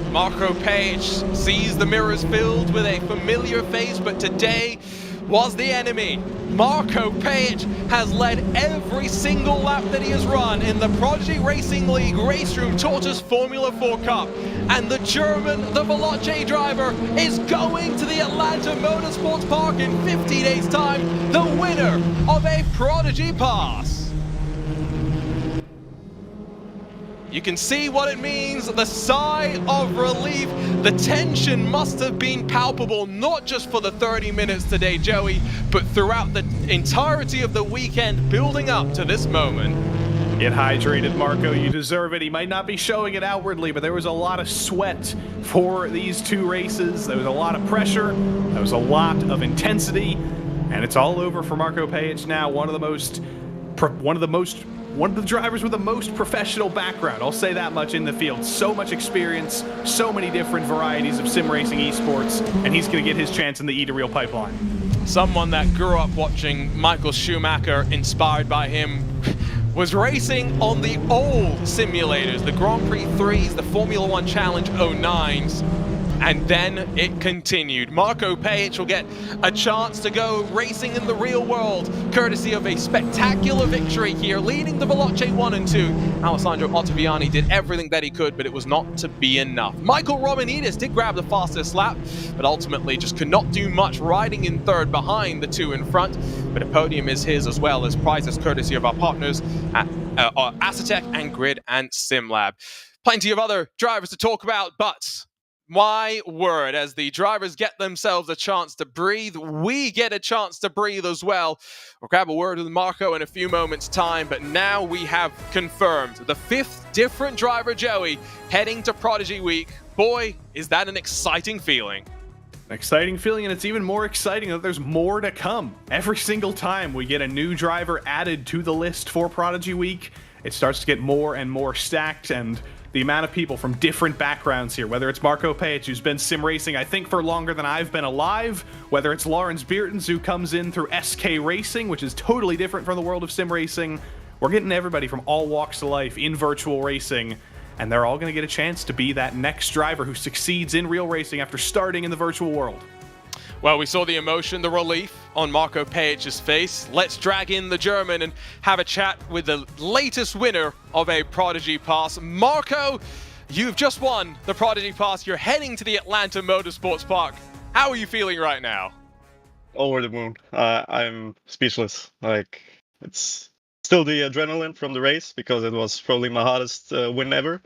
Marco Page sees the mirrors filled with a familiar face, but today was the enemy. Marco Page has led every single lap that he has run in the Prodigy Racing League Race Room Tortoise Formula 4 Cup. And the German, the Veloce driver, is going to the Atlanta Motorsports Park in 50 days' time, the winner of a Prodigy Pass. You can see what it means, the sigh of relief. The tension must have been palpable, not just for the 30 minutes today, Joey, but throughout the entirety of the weekend building up to this moment. Get hydrated, Marco. You deserve it. He might not be showing it outwardly, but there was a lot of sweat for these 2 races. There was a lot of pressure. There was a lot of intensity. And it's all over for Marco Page now, one of the most one of the drivers with the most professional background. I'll say that much in the field. So much experience, so many different varieties of sim racing esports, and he's going to get his chance in the E2Real pipeline. Someone that grew up watching Michael Schumacher, inspired by him, was racing on the old simulators, the Grand Prix 3s, the Formula 1 Challenge 09s. And then it continued. Marko Pejic will get a chance to go racing in the real world, courtesy of a spectacular victory here, leading the Veloce 1 and 2. Alessandro Ottaviani did everything that he could, but it was not to be enough. Michael Romanidis did grab the fastest lap, but ultimately just could not do much, riding in third behind the two in front. But a podium is his, as well as prizes courtesy of our partners at Asetek and Grid and SimLab. Plenty of other drivers to talk about, but my word, as the drivers get themselves a chance to breathe, we get a chance to breathe as well. We'll grab a word with Marko in a few moments' time, but now we have confirmed the 5th different driver, Joey, heading to Prodigy Week. Boy, is that an exciting feeling. An exciting feeling, and it's even more exciting that there's more to come. Every single time we get a new driver added to the list for Prodigy Week, it starts to get more and more stacked, and the amount of people from different backgrounds here, whether it's Marko Pejic, who's been sim racing, I think, for longer than I've been alive, whether it's Lawrence Beertens, who comes in through SK Racing, which is totally different from the world of sim racing. We're getting everybody from all walks of life in virtual racing, and they're all going to get a chance to be that next driver who succeeds in real racing after starting in the virtual world. Well, we saw the emotion, the relief on Marko Pejic's face. Let's drag in the German and have a chat with the latest winner of a Prodigy Pass. Marko, you've just won the Prodigy Pass. You're heading to the Atlanta Motorsports Park. How are you feeling right now? Over the moon. I'm speechless. Like, it's still the adrenaline from the race, because it was probably my hardest win ever.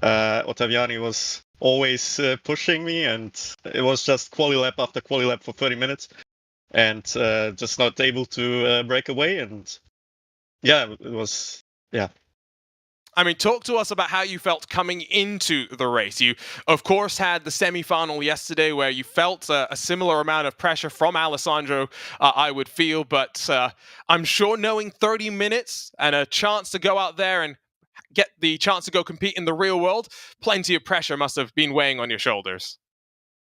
Ottaviani was always pushing me, and it was just quali lap after quali lap for 30 minutes, and just not able to break away. And yeah, it was, yeah. I mean, talk to us about how you felt coming into the race. You, of course, had the semi-final yesterday where you felt a similar amount of pressure from Alessandro, I would feel, but I'm sure knowing 30 minutes and a chance to go out there and get the chance to go compete in the real world, plenty of pressure must have been weighing on your shoulders.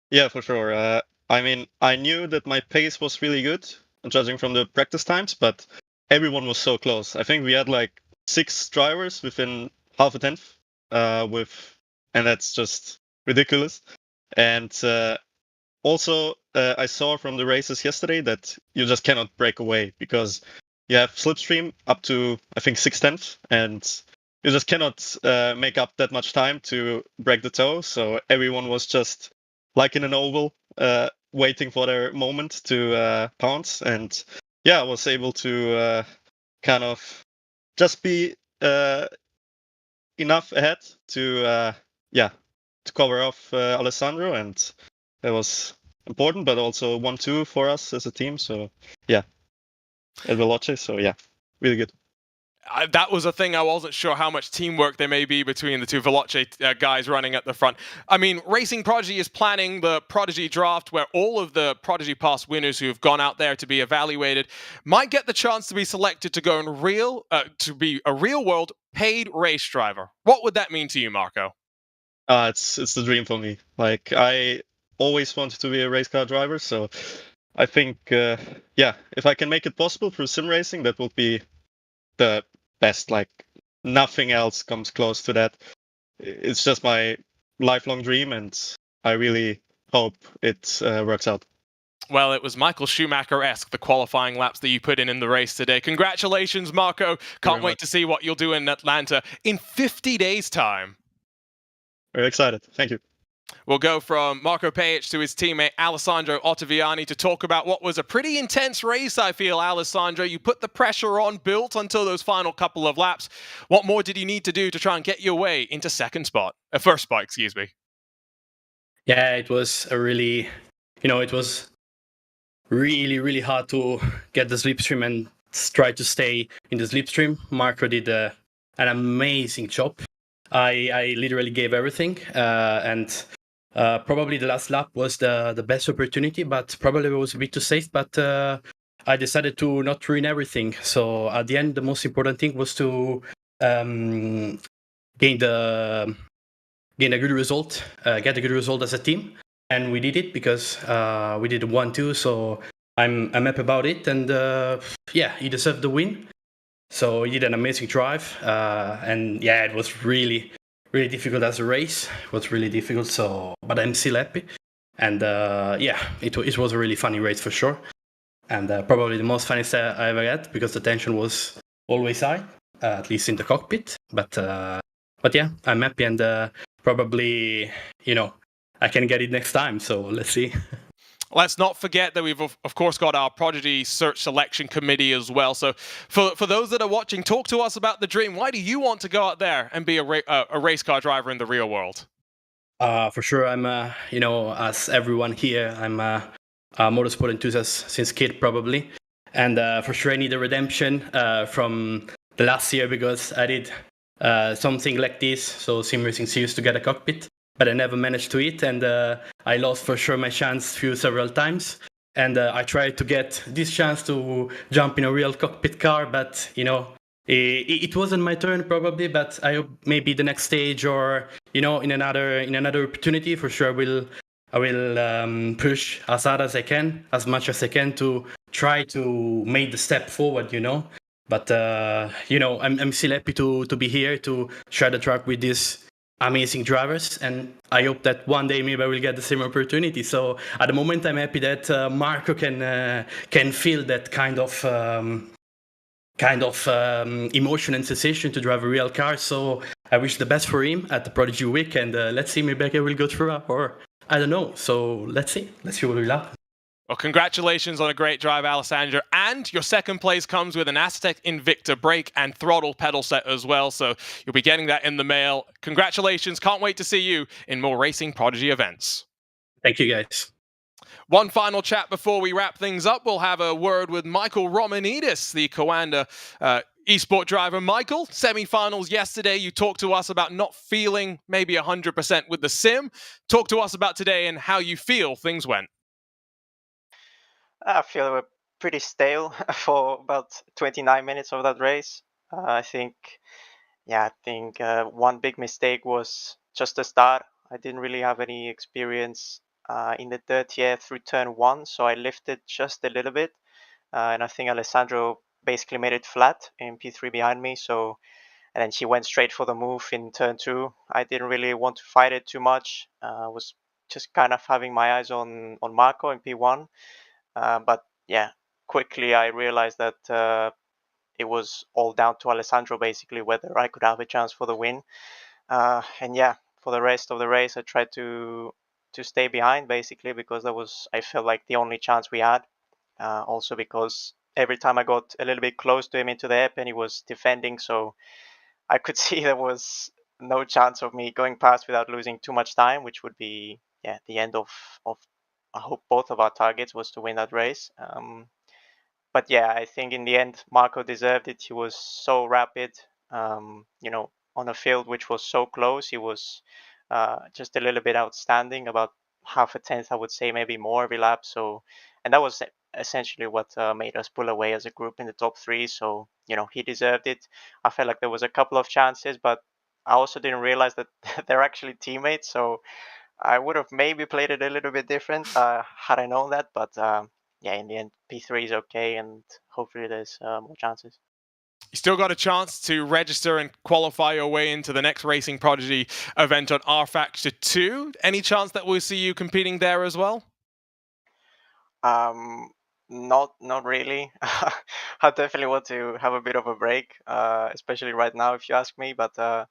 Yeah, for sure. I mean, I knew that my pace was really good, judging from the practice times, but everyone was so close. I think we had like 6 drivers within half a tenth, and that's just ridiculous. And also, I saw from the races yesterday that you just cannot break away, because you have slipstream up to, I think, 6/10, and you just cannot make up that much time to break the toe. So everyone was just like in an oval, waiting for their moment to pounce. And yeah, I was able to kind of just be enough ahead to cover off Alessandro, and that was important, but also 1-2 for us as a team. So yeah, at Veloce. So yeah, really good. That was a thing. I wasn't sure how much teamwork there may be between the two Veloce guys running at the front. I mean, Racing Prodigy is planning the Prodigy draft, where all of the Prodigy Pass winners who have gone out there to be evaluated might get the chance to be selected to go to be a real-world paid race driver. What would that mean to you, Marko? It's the dream for me. Like, I always wanted to be a race car driver, so I think, if I can make it possible through sim racing, that would be the best. Like, nothing else comes close to that. It's just my lifelong dream, and I really hope it works out. Well, it was Michael Schumacher-esque, the qualifying laps that you put in the race today. Congratulations, Marko. Can't wait to see what you'll do in Atlanta in 50 days' time. Very excited. Thank you. We'll go from Marko Pejic to his teammate Alessandro Ottaviani to talk about what was a pretty intense race, I feel, Alessandro. You put the pressure on, built until those final couple of laps. What more did you need to do to try and get your way into first spot, excuse me? Yeah, it was a really, it was really, really hard to get the slipstream and try to stay in the slipstream. Marko did an amazing job. I literally gave everything, and probably the last lap was the best opportunity, but probably it was a bit too safe. But I decided to not ruin everything. So at the end, the most important thing was to gain a good result, get a good result as a team, and we did it because we did 1-2. So I'm happy about it, and yeah, he deserved the win. So he did an amazing drive, and yeah, it was really difficult as a race. It was really difficult. So, but I'm still happy, and yeah, it was a really funny race for sure, and probably the most funniest I ever had because the tension was always high, at least in the cockpit. But yeah, I'm happy, and probably I can get it next time. So let's see. Let's not forget that we've, of course, got our Prodigy Search Selection Committee as well. So for those that are watching, talk to us about the dream. Why do you want to go out there and be a race car driver in the real world? For sure, I'm, as everyone here, I'm a motorsport enthusiast since kid, probably. And for sure, I need a redemption from the last year because I did something like this, so Sim Racing Series to get a cockpit, but I never managed to it, and I lost for sure my chance several times. And I tried to get this chance to jump in a real cockpit car, but it wasn't my turn probably. But I hope maybe the next stage or in another opportunity for sure I will push as hard as I can, as much as I can to try to make the step forward. But I'm still happy to be here to share the track with these amazing drivers, and I hope that one day maybe I will get the same opportunity. So at the moment, I'm happy that Marco can feel that kind of emotion and sensation to drive a real car. So I wish the best for him at the Prodigy Week, and let's see, maybe I will go through, or I don't know. So let's see what will happen. Well, congratulations on a great drive, Alessandro. And your second place comes with an Aztec Invicta brake and throttle pedal set as well. So you'll be getting that in the mail. Congratulations. Can't wait to see you in more Racing Prodigy events. Thank you, guys. One final chat before we wrap things up. We'll have a word with Michael Romanidis, the Coanda esport driver. Michael, semi-finals yesterday. You talked to us about not feeling maybe 100% with the sim. Talk to us about today and how you feel things went. I feel we were pretty stale for about 29 minutes of that race. I think one big mistake was just the start. I didn't really have any experience in the dirt yet through turn 1, so I lifted just a little bit. And I think Alessandro basically made it flat in P3 behind me. So, and then she went straight for the move in turn 2. I didn't really want to fight it too much. I was just kind of having my eyes on Marco in P1. But yeah, quickly I realized that it was all down to Alessandro basically whether I could have a chance for the win. And yeah, for the rest of the race, I tried to stay behind basically because I felt like the only chance we had. Also because every time I got a little bit close to him into the hairpin, he was defending, so I could see there was no chance of me going past without losing too much time, which would be the end of I hope both of our targets was to win that race. But yeah, I think in the end, Marco deserved it. He was so rapid, on a field which was so close. He was just a little bit outstanding, about half a tenth, I would say, maybe more every lap. So, and that was essentially what made us pull away as a group in the top 3. So, he deserved it. I felt like there was a couple of chances, but I also didn't realize that they're actually teammates. So I would have maybe played it a little bit different had I known that, but yeah, in the end, P3 is okay, and hopefully there's more chances. You still got a chance to register and qualify your way into the next Racing Prodigy event on R-Factor 2. Any chance that we'll see you competing there as well? Not really. I definitely want to have a bit of a break, especially right now, if you ask me. But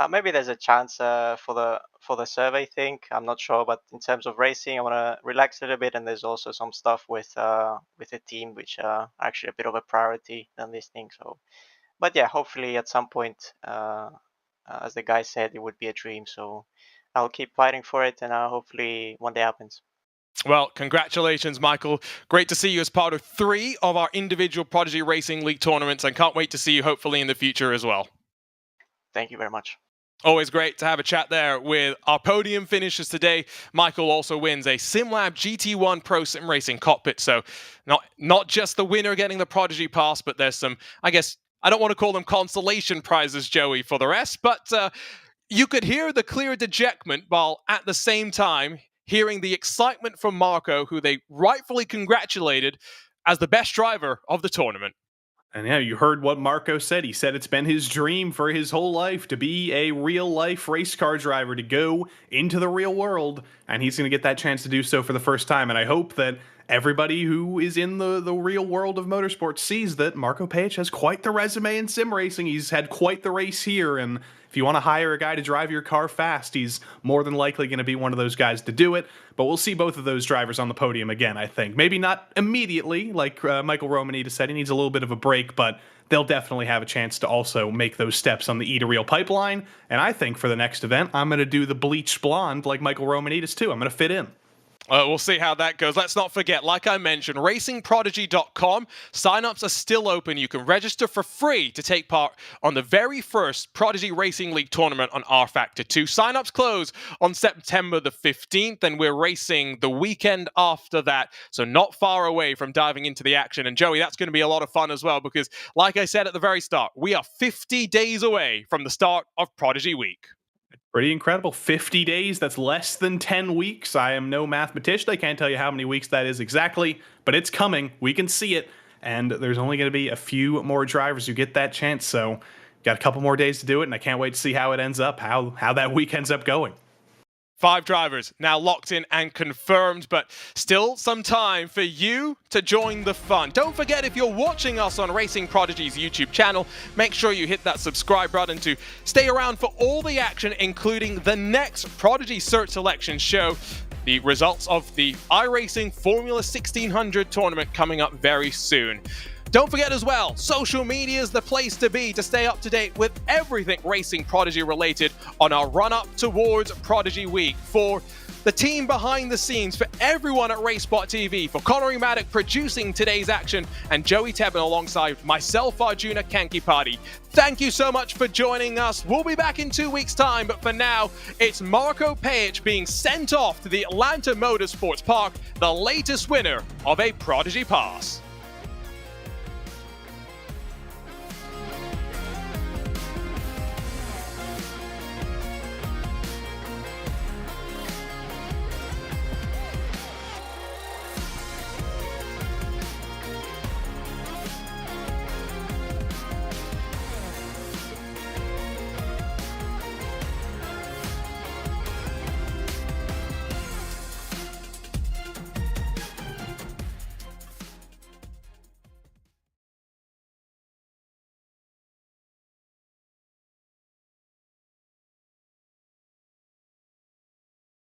maybe there's a chance for the survey thing. I'm not sure, but in terms of racing, I want to relax a little bit, and there's also some stuff with the team which are actually a bit of a priority than this thing. So, but yeah, hopefully at some point, as the guy said, it would be a dream. So I'll keep fighting for it, and hopefully one day happens. Well, congratulations, Michael. Great to see you as part of 3 of our individual Prodigy Racing League tournaments, and can't wait to see you hopefully in the future as well. Thank you very much. Always great to have a chat there with our podium finishers today. Michael also wins a SimLab GT1 Pro Sim Racing cockpit. So not just the winner getting the Prodigy pass, but there's some, I guess, I don't want to call them consolation prizes, Joey, for the rest. But you could hear the clear dejectment while at the same time hearing the excitement from Marco, who they rightfully congratulated as the best driver of the tournament. And yeah, you heard what Marco said. He said it's been his dream for his whole life to be a real-life race car driver, to go into the real world, and he's going to get that chance to do so for the first time. And I hope that everybody who is in the real world of motorsports sees that Marco Paich has quite the resume in sim racing. He's had quite the race here, and if you want to hire a guy to drive your car fast, he's more than likely going to be one of those guys to do it. But we'll see both of those drivers on the podium again, I think. Maybe not immediately, like Michael Romanidis said. He needs a little bit of a break, but they'll definitely have a chance to also make those steps on the E2Real pipeline. And I think for the next event, I'm going to do the bleached blonde like Michael Romanidis too. I'm going to fit in. We'll see how that goes. Let's not forget, like I mentioned, racingprodigy.com. Sign-ups are still open. You can register for free to take part on the very first Prodigy Racing League tournament on rFactor 2. Sign-ups close on September the 15th, and we're racing the weekend after that, so not far away from diving into the action. And Joey, that's going to be a lot of fun as well, because like I said at the very start, we are 50 days away from the start of Prodigy Week. Pretty incredible. 50 days, that's less than 10 weeks. I am no mathematician. I can't tell you how many weeks that is exactly, but it's coming. We can see it, and there's only going to be a few more drivers who get that chance, so got a couple more days to do it, and I can't wait to see how it ends up, how that week ends up going. 5 drivers now locked in and confirmed, but still some time for you to join the fun. Don't forget, if you're watching us on Racing Prodigy's YouTube channel, make sure you hit that subscribe button to stay around for all the action, including the next Prodigy Cert Selection show, the results of the iRacing Formula 1600 tournament coming up very soon. Don't forget as well, social media is the place to be to stay up to date with everything Racing Prodigy related on our run-up towards Prodigy Week. For the team behind the scenes, for everyone at RaceSpot TV, for Connery Maddock producing today's action, and Joey Tebben alongside myself, Arjuna Kankipati. Thank you so much for joining us. We'll be back in 2 weeks' time, but for now, it's Marco Paich being sent off to the Atlanta Motorsports Park, the latest winner of a Prodigy Pass.